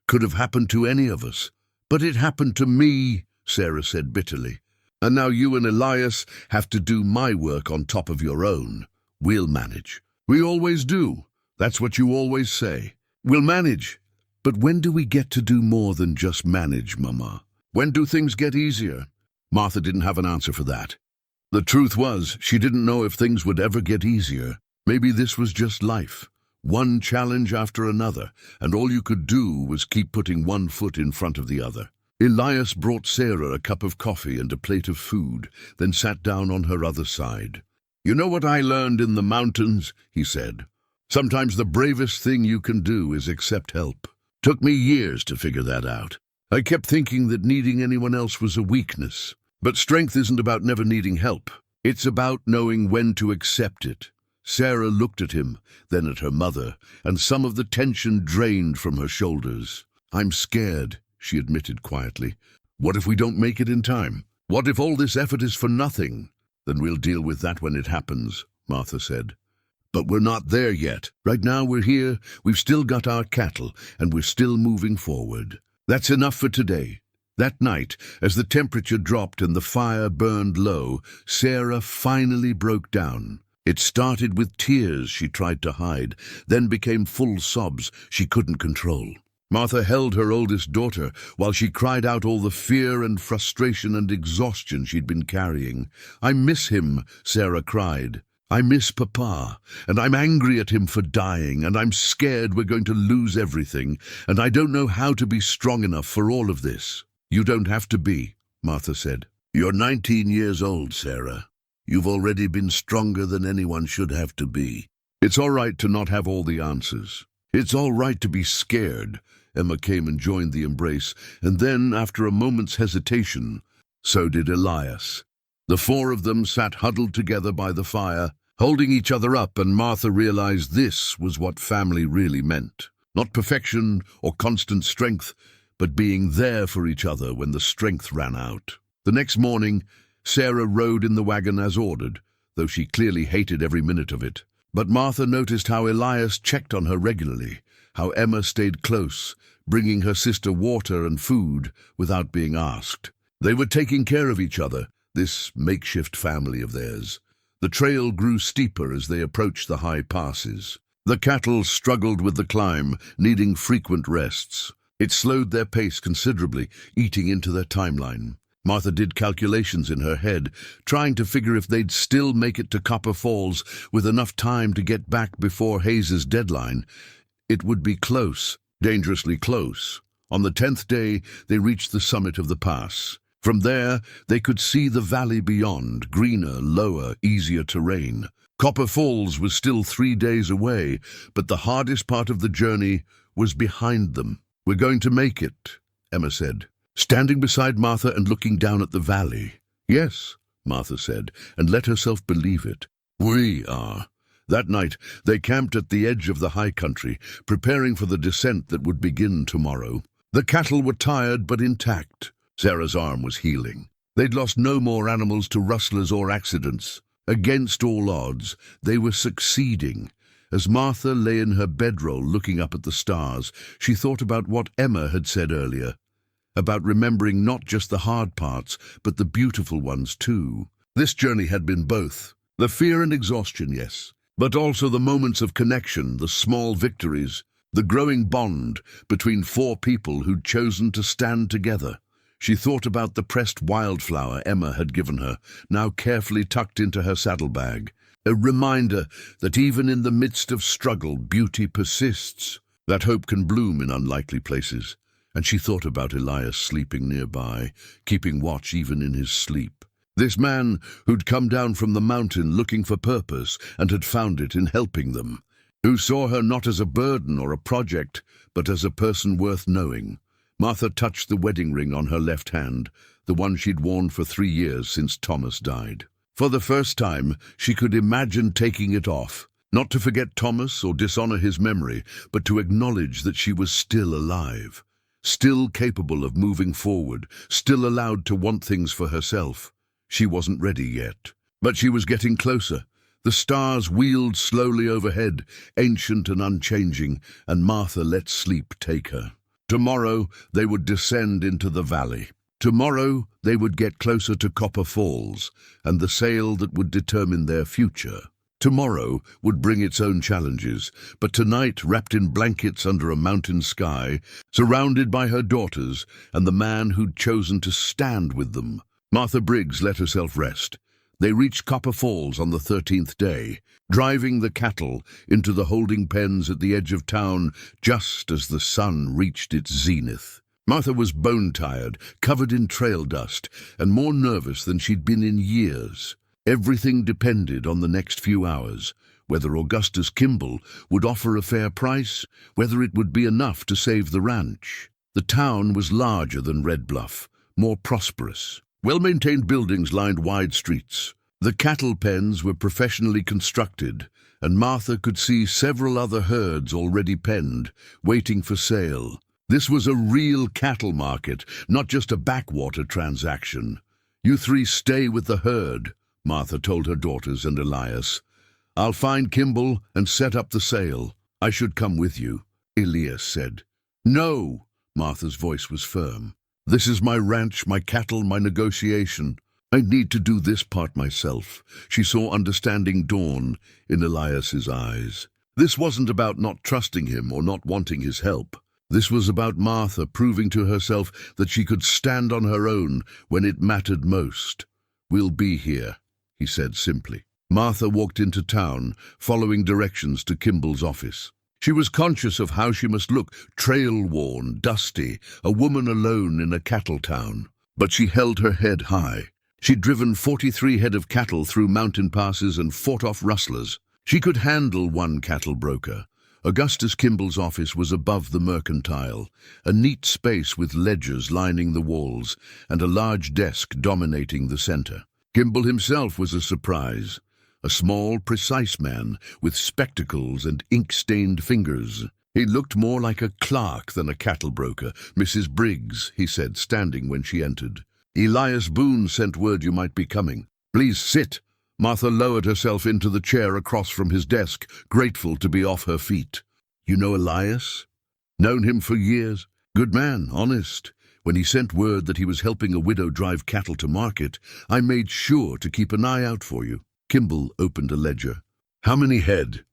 "Could have happened to any of us." "But it happened to me," Sarah said bitterly. "And now you and Elias have to do my work on top of your own. We'll manage." "We always do. That's what you always say. We'll manage." "But when do we get to do more than just manage, Mama? When do things get easier?" Martha didn't have an answer for that. The truth was, she didn't know if things would ever get easier. Maybe this was just life, one challenge after another, and all you could do was keep putting one foot in front of the other. Elias brought Sarah a cup of coffee and a plate of food, then sat down on her other side. "You know what I learned in the mountains?" he said. "Sometimes the bravest thing you can do is accept help. Took me years to figure that out. I kept thinking that needing anyone else was a weakness. But strength isn't about never needing help. It's about knowing when to accept it." Sarah looked at him, then at her mother, and some of the tension drained from her shoulders. "I'm scared," she admitted quietly. "What if we don't make it in time? What if all this effort is for nothing?" "Then we'll deal with that when it happens," Martha said. "But we're not there yet. Right now we're here, we've still got our cattle, and we're still moving forward. That's enough for today." That night, as the temperature dropped and the fire burned low, Sarah finally broke down. It started with tears she tried to hide, then became full sobs she couldn't control. Martha held her oldest daughter while she cried out all the fear and frustration and exhaustion she'd been carrying. "I miss him," Sarah cried. "I miss Papa, and I'm angry at him for dying, and I'm scared we're going to lose everything, and I don't know how to be strong enough for all of this." "You don't have to be," Martha said. "You're 19 years old, Sarah. You've already been stronger than anyone should have to be. It's all right to not have all the answers. It's all right to be scared." Emma came and joined the embrace, and then, after a moment's hesitation, so did Elias. The four of them sat huddled together by the fire, holding each other up, and Martha realized this was what family really meant. Not perfection or constant strength, but being there for each other when the strength ran out. The next morning, Sarah rode in the wagon as ordered, though she clearly hated every minute of it. But Martha noticed how Elias checked on her regularly, how Emma stayed close, bringing her sister water and food without being asked. They were taking care of each other, this makeshift family of theirs. The trail grew steeper as they approached the high passes. The cattle struggled with the climb, needing frequent rests. It slowed their pace considerably, eating into their timeline. Martha did calculations in her head, trying to figure if they'd still make it to Copper Falls with enough time to get back before Hayes's deadline. It would be close, dangerously close. On the 10th day, they reached the summit of the pass. From there, they could see the valley beyond, greener, lower, easier terrain. Copper Falls was still 3 days away, but the hardest part of the journey was behind them. "We're going to make it," Emma said, standing beside Martha and looking down at the valley. "Yes," Martha said, and let herself believe it. We are. That night, they camped at the edge of the high country, preparing for the descent that would begin tomorrow. The cattle were tired but intact. Sarah's arm was healing. They'd lost no more animals to rustlers or accidents. Against all odds, they were succeeding. As Martha lay in her bedroll looking up at the stars, she thought about what Emma had said earlier, about remembering not just the hard parts, but the beautiful ones too. This journey had been both. The fear and exhaustion, yes, but also the moments of connection, the small victories, the growing bond between four people who'd chosen to stand together. She thought about the pressed wildflower Emma had given her, now carefully tucked into her saddlebag. A reminder that even in the midst of struggle, beauty persists, that hope can bloom in unlikely places. And she thought about Elias sleeping nearby, keeping watch even in his sleep. This man who'd come down from the mountain looking for purpose and had found it in helping them, who saw her not as a burden or a project, but as a person worth knowing. Martha touched the wedding ring on her left hand, the one she'd worn for 3 years since Thomas died. For the first time, she could imagine taking it off, not to forget Thomas or dishonor his memory, but to acknowledge that she was still alive, still capable of moving forward, still allowed to want things for herself. She wasn't ready yet, but she was getting closer. The stars wheeled slowly overhead, ancient and unchanging, and Martha let sleep take her. Tomorrow they would descend into the valley. Tomorrow they would get closer to Copper Falls and the sail that would determine their future. Tomorrow would bring its own challenges, but tonight, wrapped in blankets under a mountain sky, surrounded by her daughters and the man who'd chosen to stand with them, Martha Briggs let herself rest. They reached Copper Falls on the 13th day, driving the cattle into the holding pens at the edge of town just as the sun reached its zenith. Martha was bone-tired, covered in trail dust, and more nervous than she'd been in years. Everything depended on the next few hours, whether Augustus Kimball would offer a fair price, whether it would be enough to save the ranch. The town was larger than Red Bluff, more prosperous. Well-maintained buildings lined wide streets. The cattle pens were professionally constructed, and Martha could see several other herds already penned, waiting for sale. This was a real cattle market, not just a backwater transaction. "You three stay with the herd," Martha told her daughters and Elias. "I'll find Kimball and set up the sale." "I should come with you," Elias said. "No," Martha's voice was firm. "This is my ranch, my cattle, my negotiation. I need to do this part myself." She saw understanding dawn in Elias's eyes. This wasn't about not trusting him or not wanting his help. This was about Martha proving to herself that she could stand on her own when it mattered most. "We'll be here," he said simply. Martha walked into town, following directions to Kimball's office. She was conscious of how she must look, trail-worn, dusty, a woman alone in a cattle town. But she held her head high. She'd driven 43 head of cattle through mountain passes and fought off rustlers. She could handle one cattle broker. Augustus Kimball's office was above the mercantile, a neat space with ledgers lining the walls and a large desk dominating the center. Kimball himself was a surprise. A small, precise man with spectacles and ink-stained fingers. He looked more like a clerk than a cattle broker. "Mrs. Briggs," he said, standing when she entered. "Elias Boone sent word you might be coming. Please sit." Martha lowered herself into the chair across from his desk, grateful to be off her feet. "You know Elias?" "Known him for years. Good man, honest. When he sent word that he was helping a widow drive cattle to market, I made sure to keep an eye out for you." Kimball opened a ledger. "How many head?"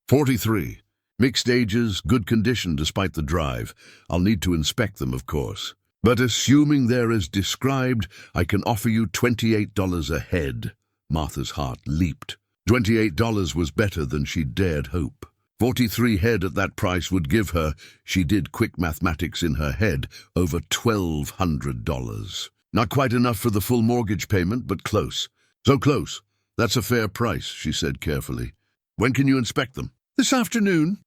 43. Mixed ages, good condition despite the drive. I'll need to inspect them, of course. But assuming they're as described, I can offer you $28 a head." Martha's heart leaped. $28 was better than she dared hope. 43 head at that price would give her, she did quick mathematics in her head, over $1,200. Not quite enough for the full mortgage payment, but close. "So close. That's a fair price," she said carefully. "When can you inspect them?" "This afternoon."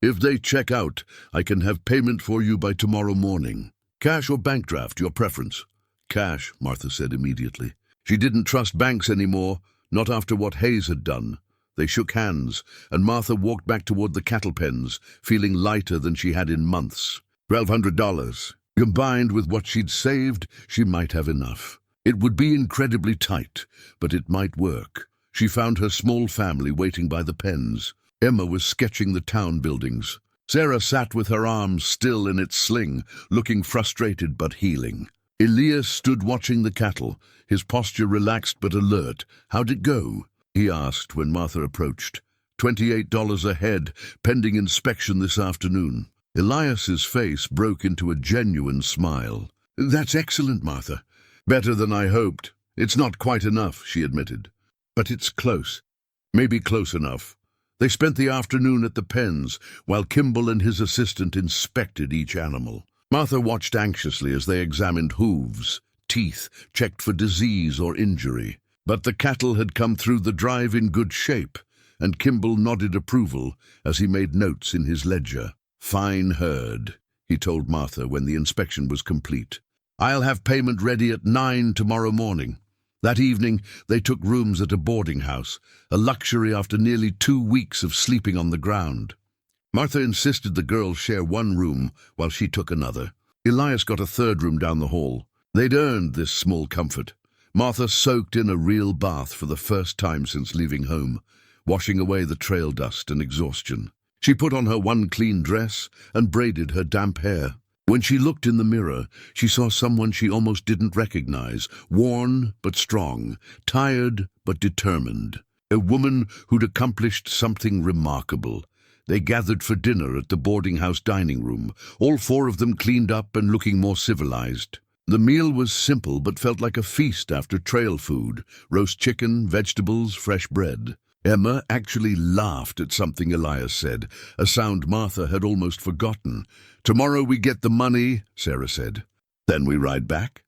"If they check out, I can have payment for you by tomorrow morning. Cash or bank draft, your preference?" "Cash," Martha said immediately. She didn't trust banks anymore, not after what Hayes had done. They shook hands, and Martha walked back toward the cattle pens, feeling lighter than she had in months. $1,200. Combined with what she'd saved, she might have enough. It would be incredibly tight, but it might work. She found her small family waiting by the pens. Emma was sketching the town buildings. Sarah sat with her arms still in its sling, looking frustrated but healing. Elias stood watching the cattle, his posture relaxed but alert. "How'd it go?" he asked when Martha approached. $28 a head, pending inspection this afternoon. Elias's face broke into a genuine smile. "That's excellent, Martha. Better than I hoped. It's not quite enough," she admitted. "But it's close. Maybe close enough." They spent the afternoon at the pens, while Kimball and his assistant inspected each animal. Martha watched anxiously as they examined hooves, teeth, checked for disease or injury. But the cattle had come through the drive in good shape, and Kimball nodded approval as he made notes in his ledger. "Fine herd," he told Martha when the inspection was complete. "I'll have payment ready at 9 tomorrow morning." That evening, they took rooms at a boarding house, a luxury after nearly 2 weeks of sleeping on the ground. Martha insisted the girls share one room while she took another. Elias got a third room down the hall. They'd earned this small comfort. Martha soaked in a real bath for the first time since leaving home, washing away the trail dust and exhaustion. She put on her one clean dress and braided her damp hair. When she looked in the mirror, she saw someone she almost didn't recognize, worn but strong, tired but determined. A woman who'd accomplished something remarkable. They gathered for dinner at the boarding house dining room, all 4 of them cleaned up and looking more civilized. The meal was simple but felt like a feast after trail food: roast chicken, vegetables, fresh bread. Emma actually laughed at something Elias said, a sound Martha had almost forgotten. "Tomorrow we get the money," Sarah said. "Then we ride back?"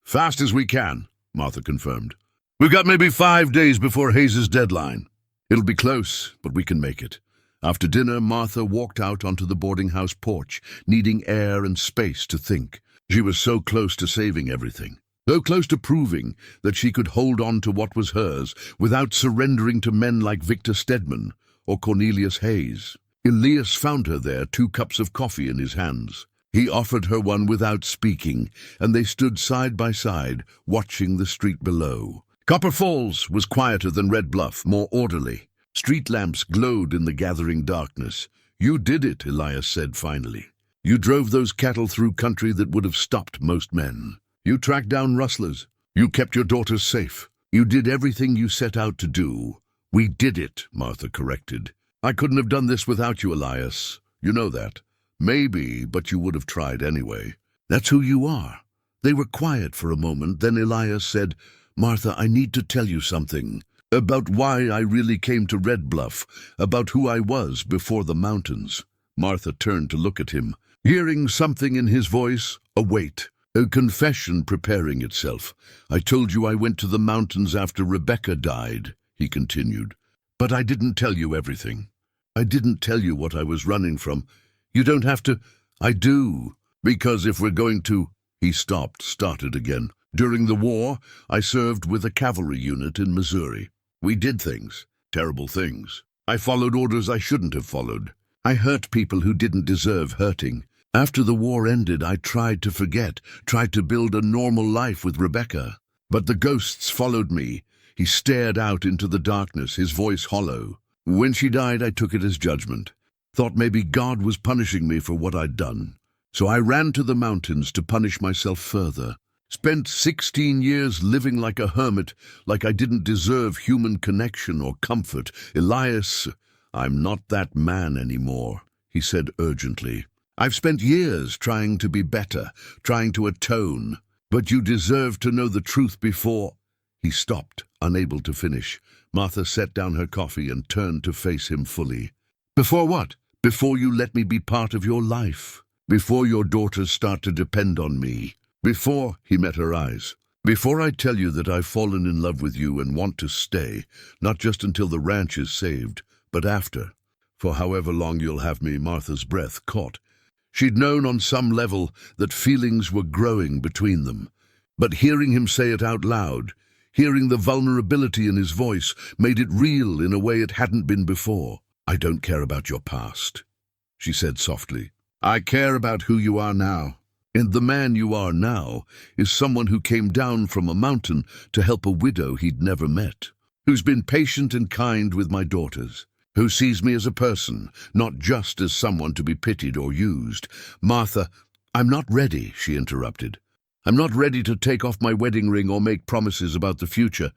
"Fast as we can," Martha confirmed. "We've got maybe 5 days before Hayes' deadline." "It'll be close, but we can make it." After dinner, Martha walked out onto the boarding house porch, needing air and space to think. She was so close to saving everything. So close to proving that she could hold on to what was hers without surrendering to men like Victor Stedman or Cornelius Hayes. Elias found her there, 2 cups of coffee in his hands. He offered her one without speaking, and they stood side by side, watching the street below. Copper Falls was quieter than Red Bluff, more orderly. Street lamps glowed in the gathering darkness. "You did it," Elias said finally. "You drove those cattle through country that would have stopped most men. You tracked down rustlers. You kept your daughters safe. You did everything you set out to do." "We did it," Martha corrected. "I couldn't have done this without you, Elias. You know that." "Maybe, but you would have tried anyway." "That's who you are." They were quiet for a moment, then Elias said, "Martha, I need to tell you something. About why I really came to Red Bluff, about who I was before the mountains." Martha turned to look at him, hearing something in his voice, a weight. A confession preparing itself. "I told you I went to the mountains after Rebecca died," he continued. "But I didn't tell you everything. I didn't tell you what I was running from. You don't have to." "I do. Because if we're going to—" He stopped, started again. "During the war, I served with a cavalry unit in Missouri. We did things, terrible things. I followed orders I shouldn't have followed. I hurt people who didn't deserve hurting. After the war ended, I tried to forget, tried to build a normal life with Rebecca. But the ghosts followed me." He stared out into the darkness, his voice hollow. "When she died, I took it as judgment. Thought maybe God was punishing me for what I'd done. So I ran to the mountains to punish myself further. Spent 16 years living like a hermit, like I didn't deserve human connection or comfort. Elias, I'm not that man anymore," he said urgently. "I've spent years trying to be better, trying to atone. But you deserve to know the truth before—" He stopped, unable to finish. Martha set down her coffee and turned to face him fully. "Before what?" "Before you let me be part of your life. Before your daughters start to depend on me. Before—" He met her eyes. "Before I tell you that I've fallen in love with you and want to stay, not just until the ranch is saved, but after. For however long you'll have me." Martha's breath caught. She'd known on some level that feelings were growing between them. But hearing him say it out loud, Hearing the vulnerability in his voice made it real in a way it hadn't been before. "I don't care about your past," she said softly. "I care about who you are now. And the man you are now is someone who came down from a mountain to help a widow he'd never met, who's been patient and kind with my daughters, who sees me as a person, not just as someone to be pitied or used." "Martha, I'm not ready," she interrupted. "I'm not ready to take off my wedding ring or make promises about the future.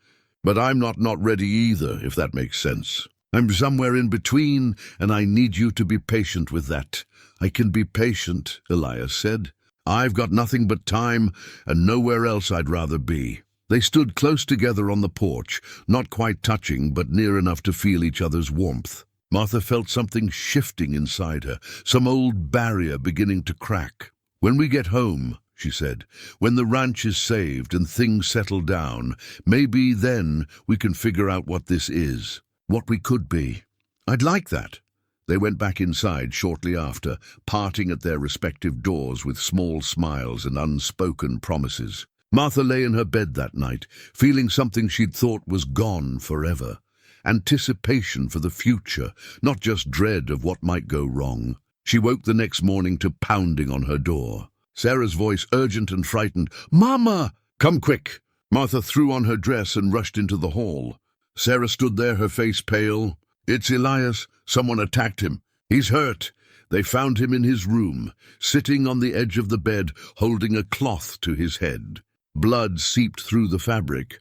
But I'm not ready either, if that makes sense. I'm somewhere in between, and I need you to be patient with that." "I can be patient," Elias said. "I've got nothing but time, and nowhere else I'd rather be." They stood close together on the porch, not quite touching, but near enough to feel each other's warmth. Martha felt something shifting inside her, some old barrier beginning to crack. "When we get home," she said, "when the ranch is saved and things settle down, maybe then we can figure out what this is, what we could be." "I'd like that." They went back inside shortly after, parting at their respective doors with small smiles and unspoken promises. Martha lay in her bed that night, feeling something she'd thought was gone forever. Anticipation for the future, not just dread of what might go wrong. She woke the next morning to pounding on her door. Sarah's voice, urgent and frightened. "Mama!" "Come quick!" Martha threw on her dress and rushed into the hall. Sarah stood there, her face pale. "It's Elias. Someone attacked him. He's hurt." They found him in his room, sitting on the edge of the bed, holding a cloth to his head. Blood seeped through the fabric.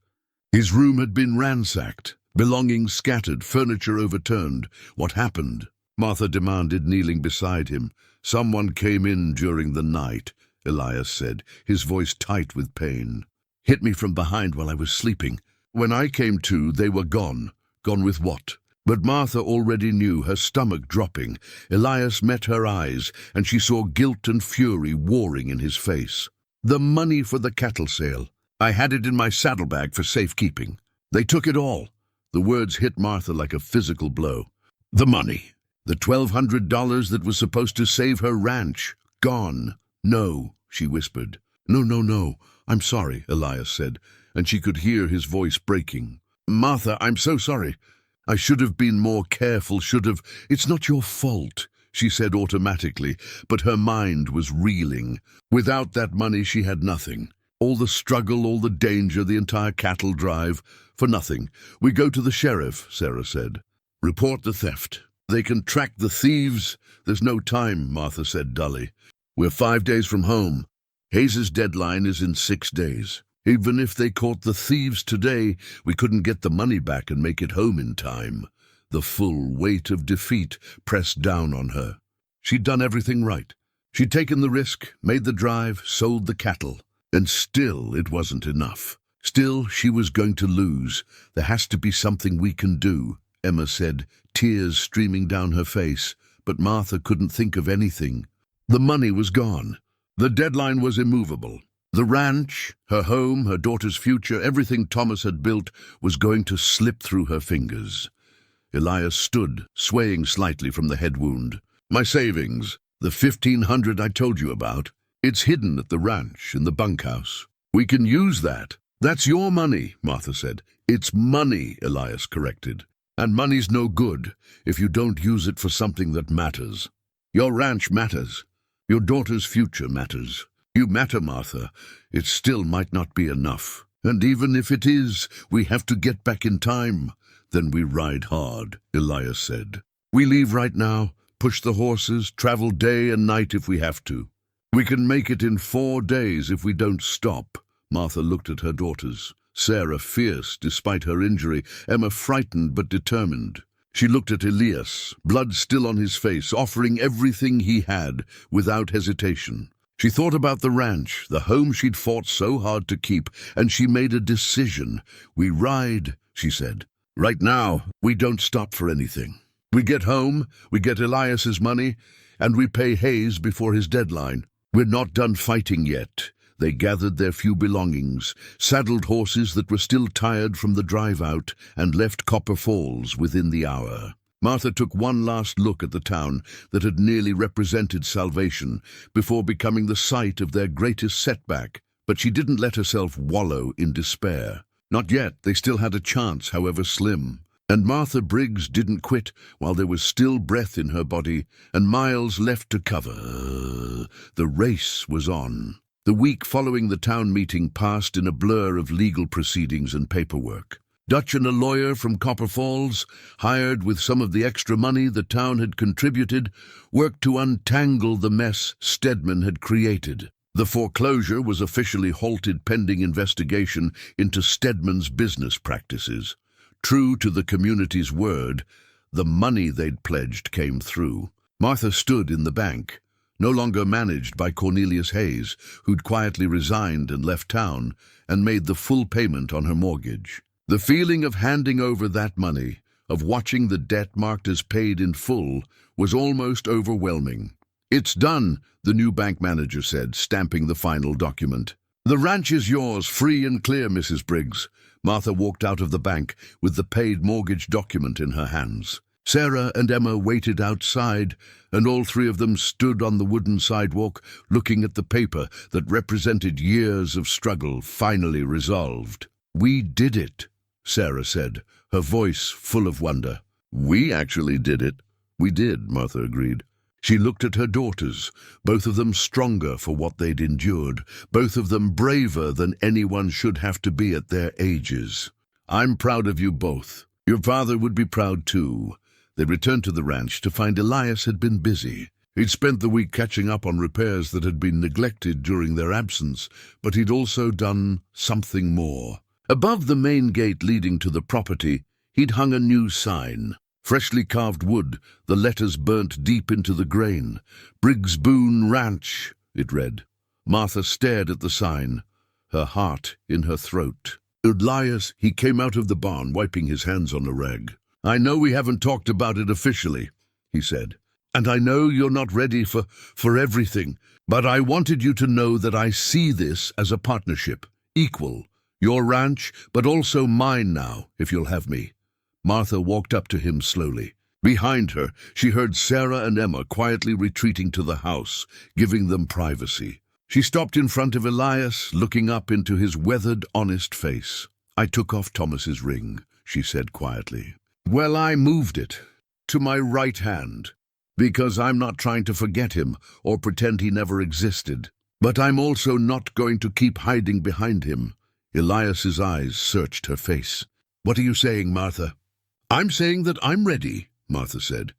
His room had been ransacked, belongings scattered, furniture overturned. "What happened?" Martha demanded, kneeling beside him. "Someone came in during the night," Elias said, his voice tight with pain. "Hit me from behind while I was sleeping. When I came to, they were gone." "Gone with what?" But Martha already knew, her stomach dropping. Elias met her eyes, and she saw guilt and fury warring in his face. "The money for the cattle sale. I had it in my saddlebag for safekeeping. They took it all." The words hit Martha like a physical blow. "The money. The $1,200 that was supposed to save her ranch. Gone." "No," she whispered. No. I'm sorry," Elias said, and she could hear his voice breaking. "Martha, I'm so sorry. I should have been more careful, should have—" "It's not your fault," she said automatically, but her mind was reeling. Without that money she had nothing. All the struggle, all the danger, the entire cattle drive, for nothing. "We go to the sheriff," Sarah said. "Report the theft. They can track the thieves." "There's no time," Martha said dully. "We're 5 days from home. Hayes's deadline is in 6 days. Even if they caught the thieves today, we couldn't get the money back and make it home in time." The full weight of defeat pressed down on her. She'd done everything right. She'd taken the risk, made the drive, sold the cattle. And still it wasn't enough. Still she was going to lose. "There has to be something we can do," Emma said, tears streaming down her face. But Martha couldn't think of anything. The money was gone. The deadline was immovable. The ranch, her home, her daughter's future, everything Thomas had built was going to slip through her fingers. Elias stood, swaying slightly from the head wound. "My savings, the $1,500 I told you about, it's hidden at the ranch in the bunkhouse. We can use that." "That's your money," Martha said. "It's money," Elias corrected. "And money's no good if you don't use it for something that matters. Your ranch matters. Your daughter's future matters. You matter, Martha. It still might not be enough. And even if it is, we have to get back in time." "Then we ride hard," Elias said. "We leave right now, push the horses, travel day and night if we have to. We can make it in 4 days if we don't stop." Martha looked at her daughters. Sarah fierce despite her injury, Emma frightened but determined. She looked at Elias, blood still on his face, offering everything he had without hesitation. She thought about the ranch, the home she'd fought so hard to keep, and she made a decision. "We ride," she said. "Right now, we don't stop for anything. We get home, we get Elias's money, and we pay Hayes before his deadline. We're not done fighting yet." They gathered their few belongings, saddled horses that were still tired from the drive out, and left Copper Falls within the hour. Martha took one last look at the town that had nearly represented salvation before becoming the site of their greatest setback, but she didn't let herself wallow in despair. Not yet. They still had a chance, however slim. And Martha Briggs didn't quit while there was still breath in her body and miles left to cover. The race was on. The week following the town meeting passed in a blur of legal proceedings and paperwork. Dutch and a lawyer from Copper Falls, hired with some of the extra money the town had contributed, worked to untangle the mess Stedman had created. The foreclosure was officially halted pending investigation into Stedman's business practices. True to the community's word, the money they'd pledged came through. Martha stood in the bank, no longer managed by Cornelius Hayes, who'd quietly resigned and left town, and made the full payment on her mortgage. The feeling of handing over that money, of watching the debt marked as paid in full, was almost overwhelming. "It's done," the new bank manager said, stamping the final document. "The ranch is yours, free and clear, Mrs. Briggs." Martha walked out of the bank with the paid mortgage document in her hands. Sarah and Emma waited outside, and all three of them stood on the wooden sidewalk, looking at the paper that represented years of struggle finally resolved. "We did it," Sarah said, her voice full of wonder. "We actually did it." "We did," Martha agreed. She looked at her daughters, both of them stronger for what they'd endured, both of them braver than anyone should have to be at their ages. "I'm proud of you both. Your father would be proud too." They returned to the ranch to find Elias had been busy. He'd spent the week catching up on repairs that had been neglected during their absence, but he'd also done something more. Above the main gate leading to the property, he'd hung a new sign. Freshly carved wood, the letters burnt deep into the grain. "Briggs Boone Ranch," it read. Martha stared at the sign, her heart in her throat. Elias, he came out of the barn, wiping his hands on a rag. "I know we haven't talked about it officially," he said. "And I know you're not ready for everything, but I wanted you to know that I see this as a partnership, equal. Your ranch, but also mine now, if you'll have me." Martha walked up to him slowly. Behind her, she heard Sarah and Emma quietly retreating to the house, giving them privacy. She stopped in front of Elias, looking up into his weathered, honest face. "I took off Thomas's ring," she said quietly. "Well, I moved it to my right hand, because I'm not trying to forget him or pretend he never existed. But I'm also not going to keep hiding behind him." Elias's eyes searched her face. "What are you saying, Martha?" "I'm saying that I'm ready," Martha said.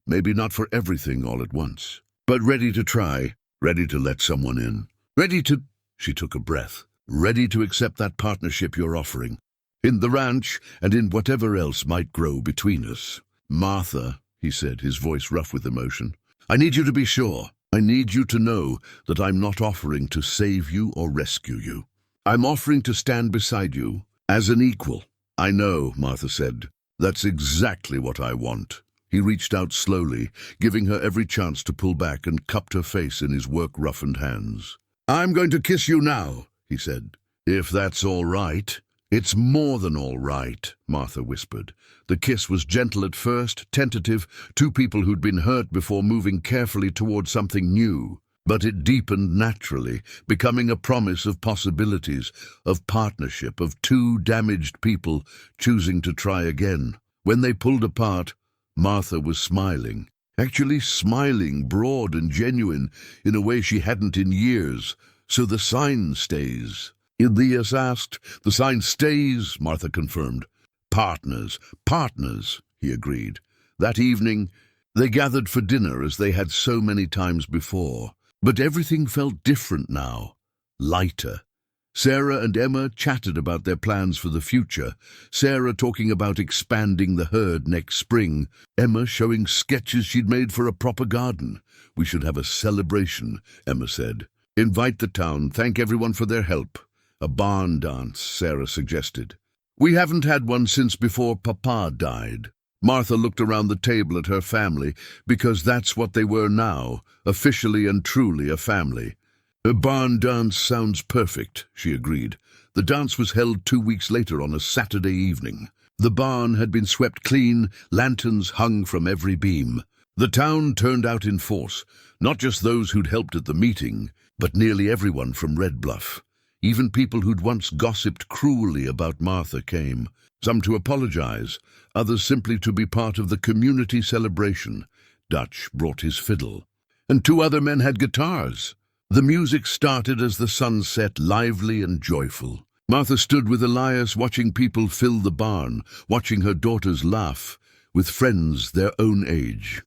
"Maybe not for everything all at once, but ready to try, ready to let someone in. Ready to—" she took a breath. "Ready to accept that partnership you're offering. In the ranch and in whatever else might grow between us." "Martha," he said, his voice rough with emotion, "I need you to be sure. I need you to know that I'm not offering to save you or rescue you. I'm offering to stand beside you as an equal." "I know," Martha said. "That's exactly what I want." He reached out slowly, giving her every chance to pull back, and cupped her face in his work-roughened hands. "I'm going to kiss you now," he said. "If that's all right." "It's more than all right," Martha whispered. The kiss was gentle at first, tentative, two people who'd been hurt before moving carefully toward something new. But it deepened naturally, becoming a promise of possibilities, of partnership, of two damaged people choosing to try again. When they pulled apart, Martha was smiling. Actually smiling, broad and genuine, in a way she hadn't in years. "So the sign stays?" Elias asked. "The sign stays," Martha confirmed. "Partners, partners," he agreed. That evening, they gathered for dinner as they had so many times before. But everything felt different now, lighter. Sarah and Emma chatted about their plans for the future, Sarah talking about expanding the herd next spring, Emma showing sketches she'd made for a proper garden. "We should have a celebration," Emma said. "Invite the town, thank everyone for their help." "A barn dance," Sarah suggested. "We haven't had one since before Papa died." Martha looked around the table at her family, because that's what they were now, officially and truly a family. "A barn dance sounds perfect," she agreed. The dance was held 2 weeks later on a Saturday evening. The barn had been swept clean, lanterns hung from every beam. The town turned out in force, not just those who'd helped at the meeting, but nearly everyone from Red Bluff. Even people who'd once gossiped cruelly about Martha came, some to apologize, others simply to be part of the community celebration. Dutch brought his fiddle, and two other men had guitars. The music started as the sun set, lively and joyful. Martha stood with Elias, watching people fill the barn, watching her daughters laugh, with friends their own age.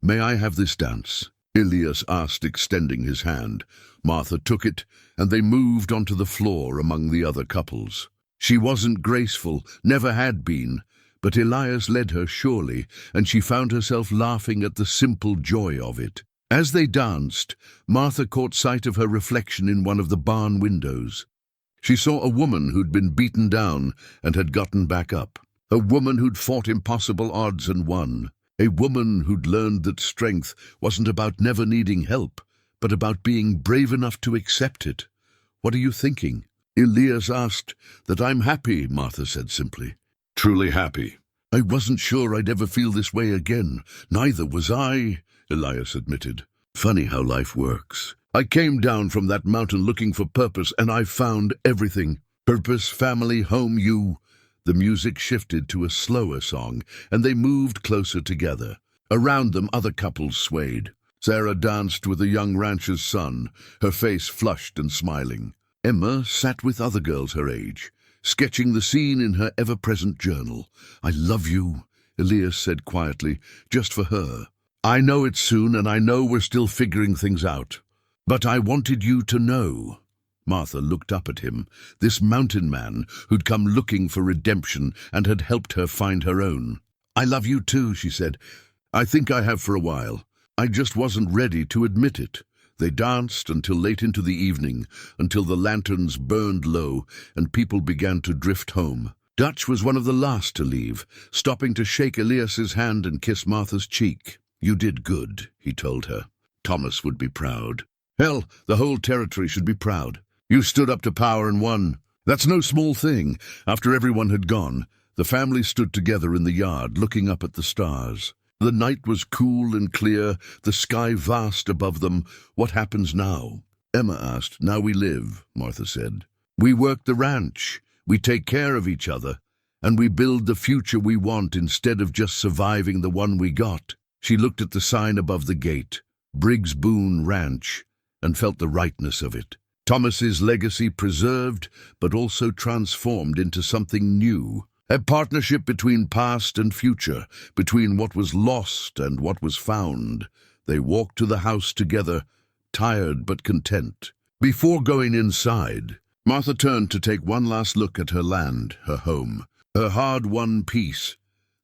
"May I have this dance?" Elias asked, extending his hand. Martha took it, and they moved onto the floor among the other couples. She wasn't graceful, never had been, but Elias led her surely, and she found herself laughing at the simple joy of it. As they danced, Martha caught sight of her reflection in one of the barn windows. She saw a woman who'd been beaten down and had gotten back up. A woman who'd fought impossible odds and won. A woman who'd learned that strength wasn't about never needing help, but about being brave enough to accept it. "What are you thinking?" Elias asked. "That I'm happy," Martha said simply. "Truly happy. I wasn't sure I'd ever feel this way again." "Neither was I," Elias admitted. "Funny how life works. I came down from that mountain looking for purpose, and I found everything. Purpose, family, home, you." The music shifted to a slower song, and they moved closer together. Around them, other couples swayed. Sarah danced with a young rancher's son, her face flushed and smiling. Emma sat with other girls her age, sketching the scene in her ever-present journal. "I love you," Elias said quietly, just for her. "I know it's soon, and I know we're still figuring things out. But I wanted you to know." Martha looked up at him, this mountain man who'd come looking for redemption and had helped her find her own. "I love you too," she said. "I think I have for a while. I just wasn't ready to admit it." They danced until late into the evening, until the lanterns burned low and people began to drift home. Dutch was one of the last to leave, stopping to shake Elias's hand and kiss Martha's cheek. "You did good," he told her. "Thomas would be proud. Hell, the whole territory should be proud. You stood up to power and won. That's no small thing." After everyone had gone, the family stood together in the yard, looking up at the stars. The night was cool and clear, the sky vast above them. "What happens now?" Emma asked. "Now we live," Martha said. "We work the ranch, we take care of each other, and we build the future we want instead of just surviving the one we got." She looked at the sign above the gate, Briggs Boone Ranch, and felt the rightness of it. Thomas's legacy preserved, but also transformed into something new. A partnership between past and future, between what was lost and what was found. They walked to the house together, tired but content. Before going inside, Martha turned to take one last look at her land, her home, her hard-won peace.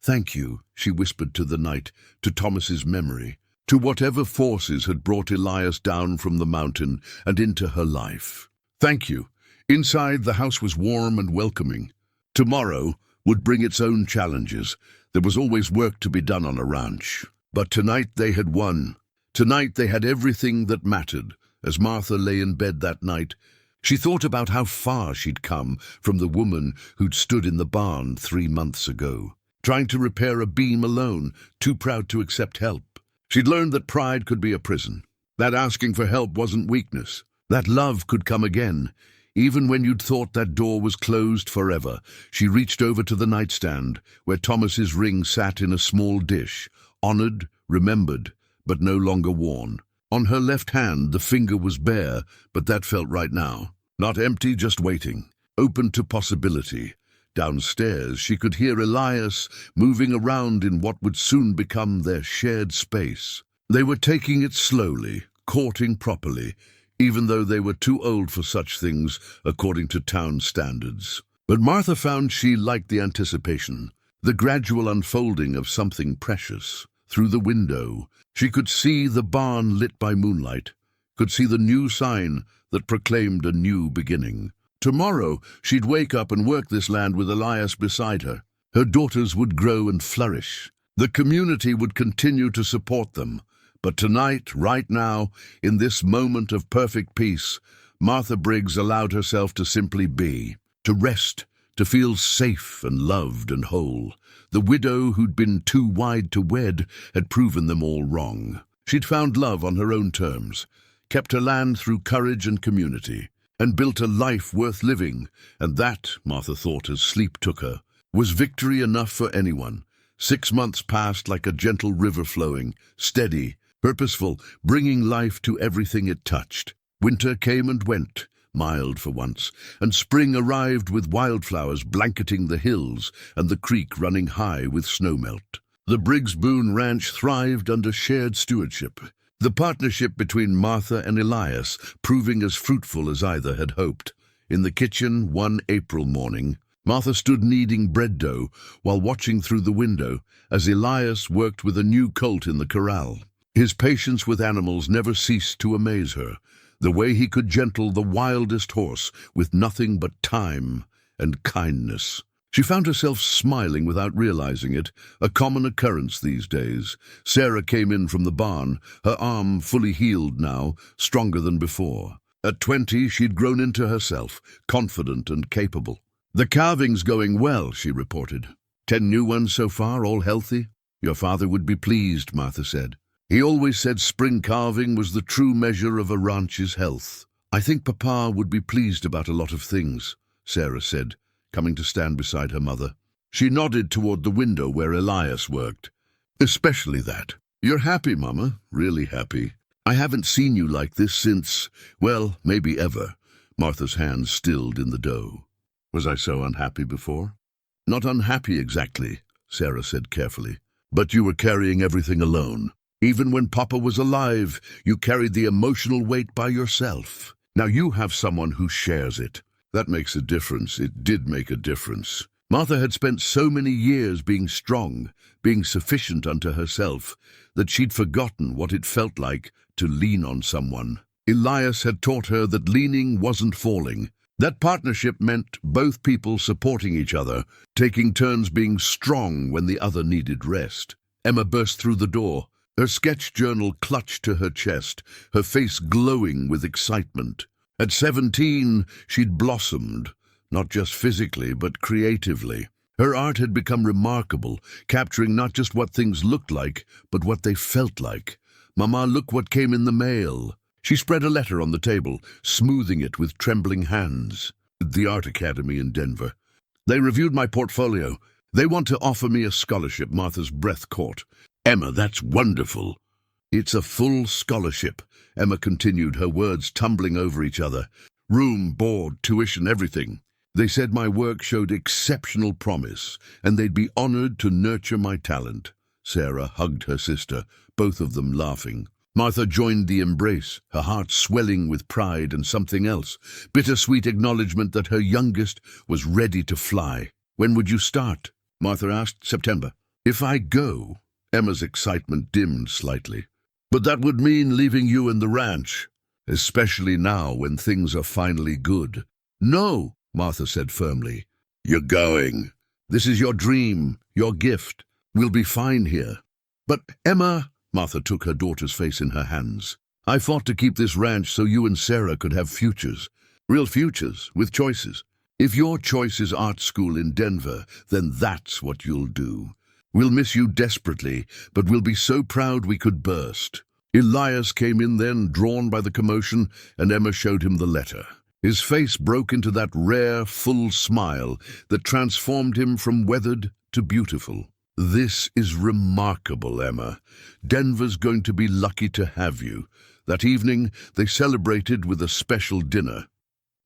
"Thank you," she whispered to the night, to Thomas's memory, to whatever forces had brought Elias down from the mountain and into her life. "Thank you." Inside, the house was warm and welcoming. Tomorrow would bring its own challenges. There was always work to be done on a ranch. But tonight they had won. Tonight they had everything that mattered. As Martha lay in bed that night, she thought about how far she'd come from the woman who'd stood in the barn 3 months ago, trying to repair a beam alone, too proud to accept help. She'd learned that pride could be a prison, that asking for help wasn't weakness, that love could come again. Even when you'd thought that door was closed forever, she reached over to the nightstand, where Thomas's ring sat in a small dish, honored, remembered, but no longer worn. On her left hand, the finger was bare, but that felt right now. Not empty, just waiting, open to possibility. Downstairs, she could hear Elias moving around in what would soon become their shared space. They were taking it slowly, courting properly, even though they were too old for such things according to town standards. But Martha found she liked the anticipation, the gradual unfolding of something precious. Through the window, she could see the barn lit by moonlight, could see the new sign that proclaimed a new beginning. Tomorrow, she'd wake up and work this land with Elias beside her. Her daughters would grow and flourish. The community would continue to support them. But tonight, right now, in this moment of perfect peace, Martha Briggs allowed herself to simply be, to rest, to feel safe and loved and whole. The widow who'd been too wide to wed had proven them all wrong. She'd found love on her own terms, kept her land through courage and community, and built a life worth living, and that, Martha thought as sleep took her, was victory enough for anyone. 6 months passed like a gentle river flowing, steady, purposeful, bringing life to everything it touched. Winter came and went, mild for once, and spring arrived with wildflowers blanketing the hills and the creek running high with snowmelt. The Briggs Boone ranch thrived under shared stewardship, the partnership between Martha and Elias proving as fruitful as either had hoped. In the kitchen one April morning, Martha stood kneading bread dough while watching through the window as Elias worked with a new colt in the corral. His patience with animals never ceased to amaze her, the way he could gentle the wildest horse with nothing but time and kindness. She found herself smiling without realizing it, a common occurrence these days. Sarah came in from the barn, her arm fully healed now, stronger than before. At 20, she'd grown into herself, confident and capable. "The calving's going well," she reported. 10 new ones so far, all healthy. "Your father would be pleased," Martha said. "He always said spring calving was the true measure of a ranch's health." "I think Papa would be pleased about a lot of things," Sarah said, coming to stand beside her mother. She nodded toward the window where Elias worked. "Especially that. You're happy, Mama, really happy. I haven't seen you like this since, well, maybe ever." Martha's hands stilled in the dough. "Was I so unhappy before?" "Not unhappy exactly," Sarah said carefully. "But you were carrying everything alone. Even when Papa was alive, you carried the emotional weight by yourself. Now you have someone who shares it. That makes a difference. It did make a difference." Martha had spent so many years being strong, being sufficient unto herself, that she'd forgotten what it felt like to lean on someone. Elias had taught her that leaning wasn't falling. That partnership meant both people supporting each other, taking turns being strong when the other needed rest. Emma burst through the door, her sketch journal clutched to her chest, her face glowing with excitement. At 17, she'd blossomed, not just physically, but creatively. Her art had become remarkable, capturing not just what things looked like, but what they felt like. "Mama, look what came in the mail." She spread a letter on the table, smoothing it with trembling hands. "The Art Academy in Denver. They reviewed my portfolio. They want to offer me a scholarship." Martha's breath caught. "Emma, that's wonderful." "It's a full scholarship," Emma continued, her words tumbling over each other. "Room, board, tuition, everything. They said my work showed exceptional promise, and they'd be honored to nurture my talent." Sarah hugged her sister, both of them laughing. Martha joined the embrace, her heart swelling with pride and something else, bittersweet acknowledgement that her youngest was ready to fly. "When would you start?" Martha asked. "September." "If I go?" Emma's excitement dimmed slightly. "But that would mean leaving you and the ranch, especially now when things are finally good." "No," Martha said firmly. "You're going. This is your dream, your gift. We'll be fine here." "But, Emma," Martha took her daughter's face in her hands. "I fought to keep this ranch so you and Sarah could have futures. Real futures, with choices. If your choice is art school in Denver, then that's what you'll do. We'll miss you desperately, but we'll be so proud we could burst." Elias came in then, drawn by the commotion, and Emma showed him the letter. His face broke into that rare, full smile that transformed him from weathered to beautiful. "This is remarkable, Emma. Denver's going to be lucky to have you." That evening, they celebrated with a special dinner.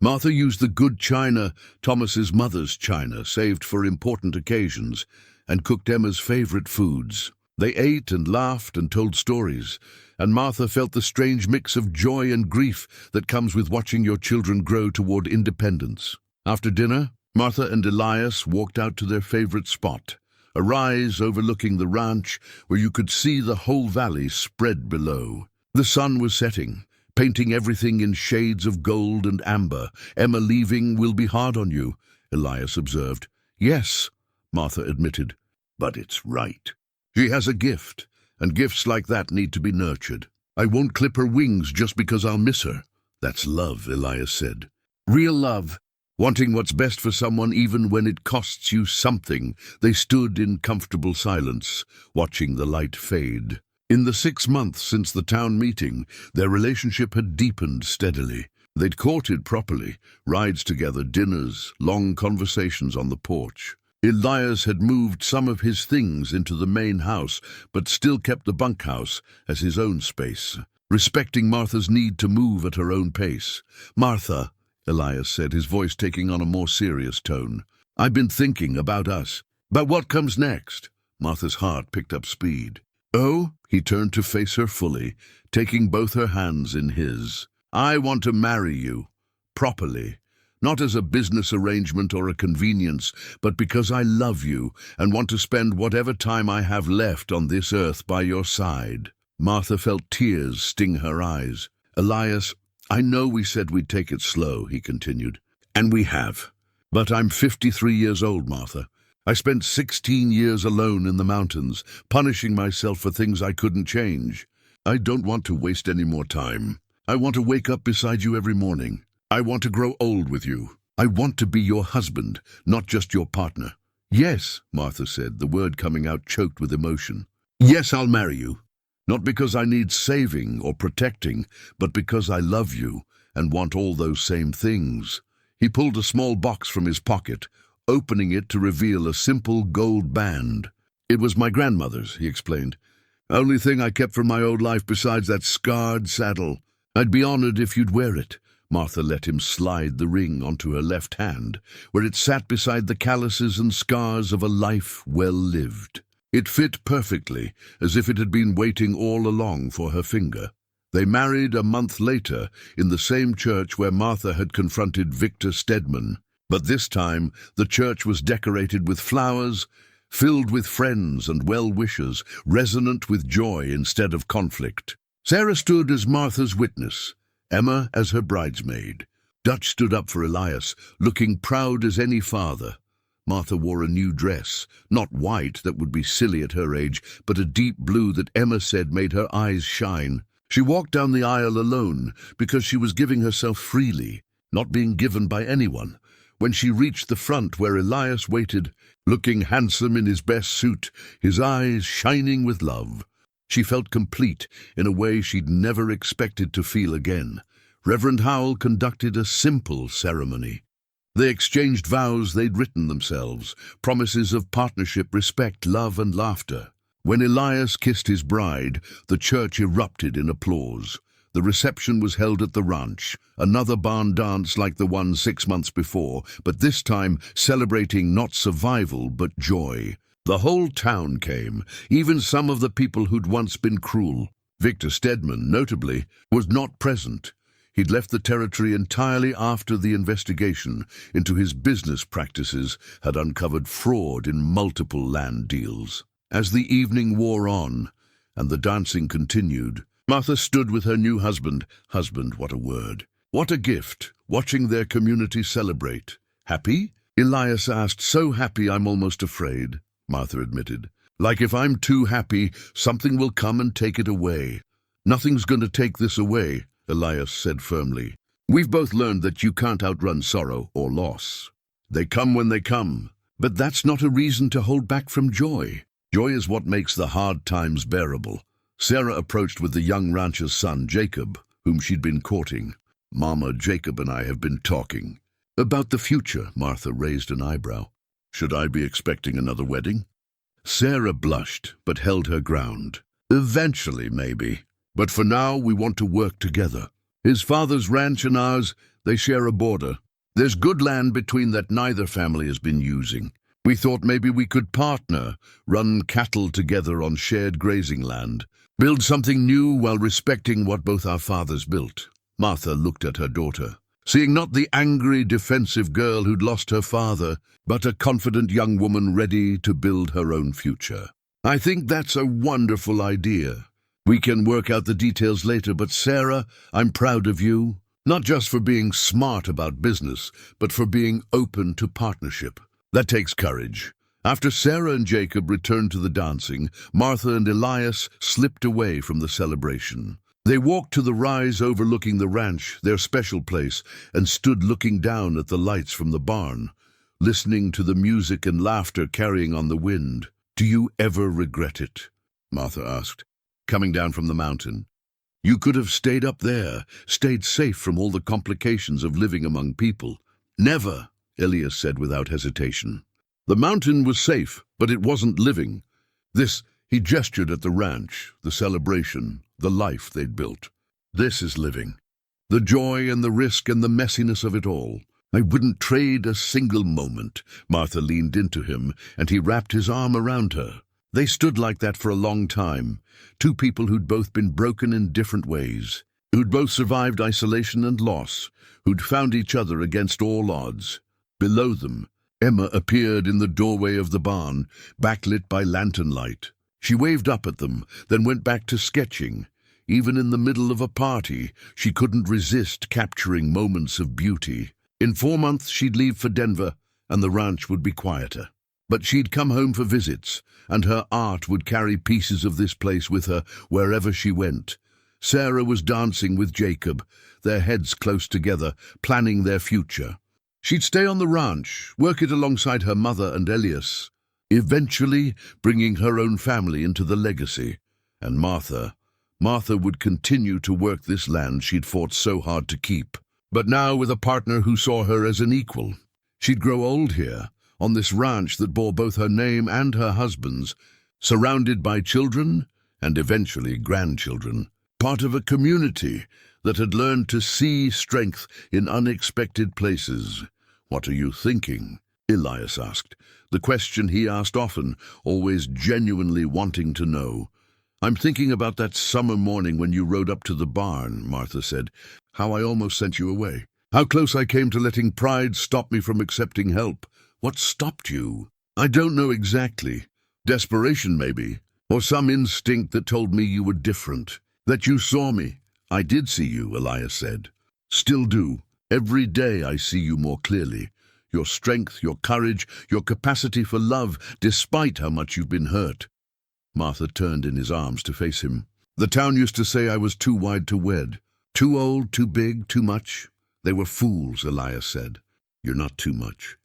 Martha used the good china, Thomas's mother's china, saved for important occasions, and cooked Emma's favorite foods. They ate and laughed and told stories, and Martha felt the strange mix of joy and grief that comes with watching your children grow toward independence. After dinner, Martha and Elias walked out to their favorite spot, a rise overlooking the ranch where you could see the whole valley spread below. The sun was setting, painting everything in shades of gold and amber. "Emma leaving will be hard on you," Elias observed. "Yes," Martha admitted, "but it's right. She has a gift, and gifts like that need to be nurtured. I won't clip her wings just because I'll miss her." "That's love," Elias said. "Real love, wanting what's best for someone even when it costs you something." They stood in comfortable silence, watching the light fade. In the 6 months since the town meeting, their relationship had deepened steadily. They'd courted properly, rides together, dinners, long conversations on the porch. Elias had moved some of his things into the main house, but still kept the bunkhouse as his own space, respecting Martha's need to move at her own pace. "Martha," Elias said, his voice taking on a more serious tone, "I've been thinking about us, about what comes next." Martha's heart picked up speed. "Oh?" He turned to face her fully, taking both her hands in his. "I want to marry you, properly. Not as a business arrangement or a convenience, but because I love you and want to spend whatever time I have left on this earth by your side." Martha felt tears sting her eyes. "Elias, I know we said we'd take it slow," he continued, "and we have. But I'm 53 years old, Martha. I spent 16 years alone in the mountains, punishing myself for things I couldn't change. I don't want to waste any more time. I want to wake up beside you every morning. I want to grow old with you. I want to be your husband, not just your partner." "Yes," Martha said, the word coming out choked with emotion. "Yes, I'll marry you. Not because I need saving or protecting, but because I love you and want all those same things." He pulled a small box from his pocket, opening it to reveal a simple gold band. "It was my grandmother's," he explained. "Only thing I kept from my old life besides that scarred saddle. I'd be honored if you'd wear it." Martha let him slide the ring onto her left hand, where it sat beside the calluses and scars of a life well lived. It fit perfectly, as if it had been waiting all along for her finger. They married a month later in the same church where Martha had confronted Victor Stedman. But this time the church was decorated with flowers, filled with friends and well-wishers, resonant with joy instead of conflict. Sarah stood as Martha's witness, Emma as her bridesmaid. Dutch stood up for Elias, looking proud as any father. Martha wore a new dress, not white, that would be silly at her age, but a deep blue that Emma said made her eyes shine. She walked down the aisle alone, because she was giving herself freely, not being given by anyone. When she reached the front where Elias waited, looking handsome in his best suit, his eyes shining with love, she felt complete in a way she'd never expected to feel again. Reverend Howell conducted a simple ceremony. They exchanged vows they'd written themselves, promises of partnership, respect, love, and laughter. When Elias kissed his bride, the church erupted in applause. The reception was held at the ranch, another barn dance like the one 6 months before, but this time celebrating not survival but joy. The whole town came, even some of the people who'd once been cruel. Victor Stedman, notably, was not present. He'd left the territory entirely after the investigation into his business practices had uncovered fraud in multiple land deals. As the evening wore on and the dancing continued, Martha stood with her new husband. Husband, what a word. What a gift, watching their community celebrate. "Happy?" Elias asked. "So happy I'm almost afraid," Martha admitted. "Like if I'm too happy, something will come and take it away." "Nothing's going to take this away," Elias said firmly. "We've both learned that you can't outrun sorrow or loss. They come when they come, but that's not a reason to hold back from joy. Joy is what makes the hard times bearable." Sarah approached with the young rancher's son, Jacob, whom she'd been courting. "Mama, Jacob and I have been talking." "About the future?" Martha raised an eyebrow. "Should I be expecting another wedding?" Sarah blushed, but held her ground. "Eventually, maybe. But for now, we want to work together. His father's ranch and ours, they share a border. There's good land between that neither family has been using. We thought maybe we could partner, run cattle together on shared grazing land, build something new while respecting what both our fathers built." Martha looked at her daughter, seeing not the angry, defensive girl who'd lost her father, but a confident young woman ready to build her own future. "I think that's a wonderful idea. We can work out the details later, but Sarah, I'm proud of you, not just for being smart about business, but for being open to partnership. That takes courage." After Sarah and Jacob returned to the dancing, Martha and Elias slipped away from the celebration. They walked to the rise overlooking the ranch, their special place, and stood looking down at the lights from the barn, listening to the music and laughter carrying on the wind. "Do you ever regret it?" Martha asked, coming down from the mountain. You could have stayed up there, stayed safe from all the complications of living among people. Never, Elias said without hesitation. The mountain was safe, but it wasn't living. He gestured at the ranch, the celebration, the life they'd built. This is living. The joy and the risk and the messiness of it all. I wouldn't trade a single moment. Martha leaned into him, and he wrapped his arm around her. They stood like that for a long time, two people who'd both been broken in different ways, who'd both survived isolation and loss, who'd found each other against all odds. Below them, Emma appeared in the doorway of the barn, backlit by lantern light. She waved up at them, then went back to sketching. Even in the middle of a party, she couldn't resist capturing moments of beauty. In 4 months she'd leave for Denver, and the ranch would be quieter. But she'd come home for visits, and her art would carry pieces of this place with her wherever she went. Sarah was dancing with Jacob, their heads close together, planning their future. She'd stay on the ranch, work it alongside her mother and Elias, eventually bringing her own family into the legacy. And Martha would continue to work this land she'd fought so hard to keep. But now with a partner who saw her as an equal. She'd grow old here, on this ranch that bore both her name and her husband's, surrounded by children and eventually grandchildren, part of a community that had learned to see strength in unexpected places. "What are you thinking?" Elias asked, the question he asked often, always genuinely wanting to know. "I'm thinking about that summer morning when you rode up to the barn," Martha said. "How I almost sent you away. How close I came to letting pride stop me from accepting help. What stopped you?" "I don't know exactly. Desperation, maybe. Or some instinct that told me you were different. That you saw me." "I did see you," Elias said. "Still do. Every day I see you more clearly. Your strength, your courage, your capacity for love, despite how much you've been hurt." Martha turned in his arms to face him. "The town used to say I was too wide to wed. Too old, too big, too much. They were fools," Elias said. "You're not too much.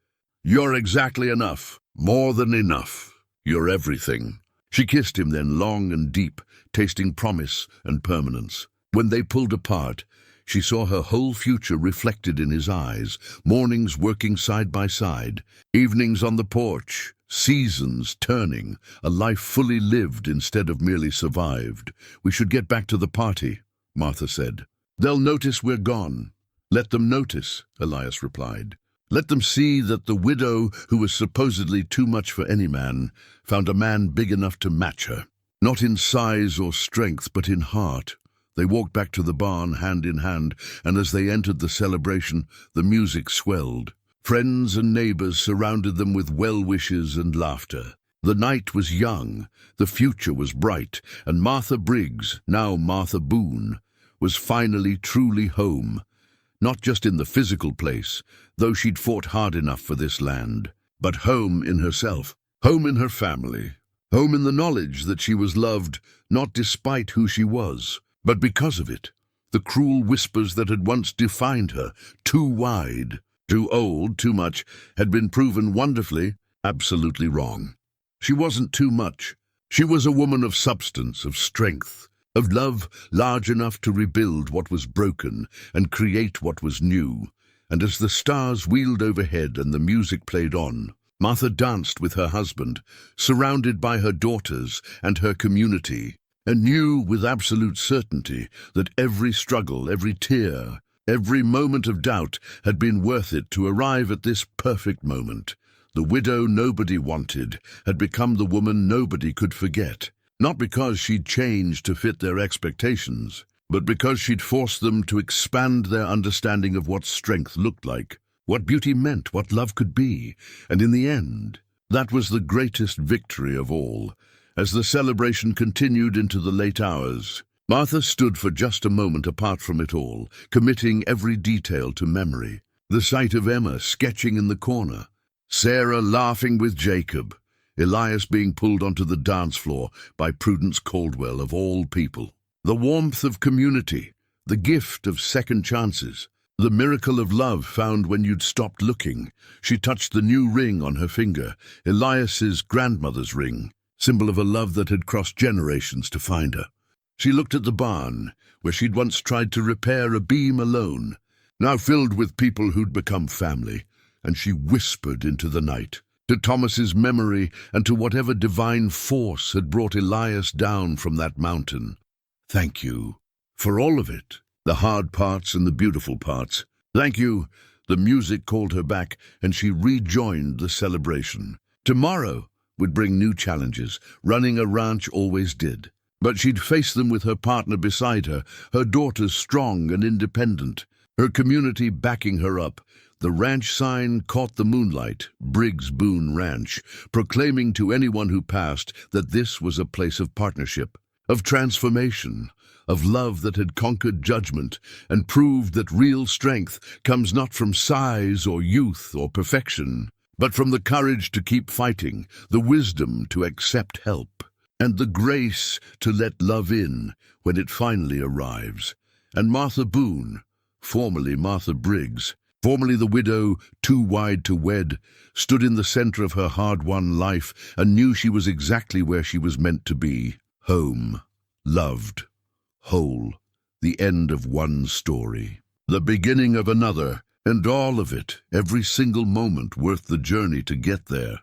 You're exactly enough. More than enough. You're everything." She kissed him then, long and deep, tasting promise and permanence. When they pulled apart, she saw her whole future reflected in his eyes, mornings working side by side, evenings on the porch, seasons turning, a life fully lived instead of merely survived. "We should get back to the party," Martha said. "They'll notice we're gone." "Let them notice," Elias replied. "Let them see that the widow, who was supposedly too much for any man, found a man big enough to match her. Not in size or strength, but in heart." They walked back to the barn, hand in hand, and as they entered the celebration, the music swelled. Friends and neighbors surrounded them with well wishes and laughter. The night was young, the future was bright, and Martha Briggs, now Martha Boone, was finally truly home. Not just in the physical place, though she'd fought hard enough for this land, but home in herself, home in her family, home in the knowledge that she was loved not despite who she was, but because of it. The cruel whispers that had once defined her, too wide, too old, too much, had been proven wonderfully, absolutely wrong. She wasn't too much. She was a woman of substance, of strength, of love large enough to rebuild what was broken and create what was new. And as the stars wheeled overhead and the music played on, Martha danced with her husband, surrounded by her daughters and her community, and knew with absolute certainty that every struggle, every tear, every moment of doubt had been worth it to arrive at this perfect moment. The widow nobody wanted had become the woman nobody could forget, not because she'd changed to fit their expectations, but because she'd forced them to expand their understanding of what strength looked like, what beauty meant, what love could be. And in the end, that was the greatest victory of all. As the celebration continued into the late hours, Martha stood for just a moment apart from it all, committing every detail to memory. The sight of Emma sketching in the corner, Sarah laughing with Jacob, Elias being pulled onto the dance floor by Prudence Caldwell of all people. The warmth of community, the gift of second chances, the miracle of love found when you'd stopped looking. She touched the new ring on her finger, Elias's grandmother's ring, symbol of a love that had crossed generations to find her. She looked at the barn, where she'd once tried to repair a beam alone, now filled with people who'd become family, and she whispered into the night, to Thomas's memory and to whatever divine force had brought Elias down from that mountain. Thank you for all of it, the hard parts and the beautiful parts. Thank you. The music called her back, and she rejoined the celebration. Tomorrow would bring new challenges. Running a ranch always did. But she'd face them with her partner beside her, her daughters strong and independent, her community backing her up. The ranch sign caught the moonlight, Briggs Boone Ranch, proclaiming to anyone who passed that this was a place of partnership, of transformation, of love that had conquered judgment and proved that real strength comes not from size or youth or perfection, but from the courage to keep fighting, the wisdom to accept help, and the grace to let love in when it finally arrives. And Martha Boone, formerly Martha Briggs, formerly the widow too wide to wed, stood in the center of her hard-won life and knew she was exactly where she was meant to be, home, loved, whole, the end of one story, the beginning of another, and all of it, every single moment worth the journey to get there.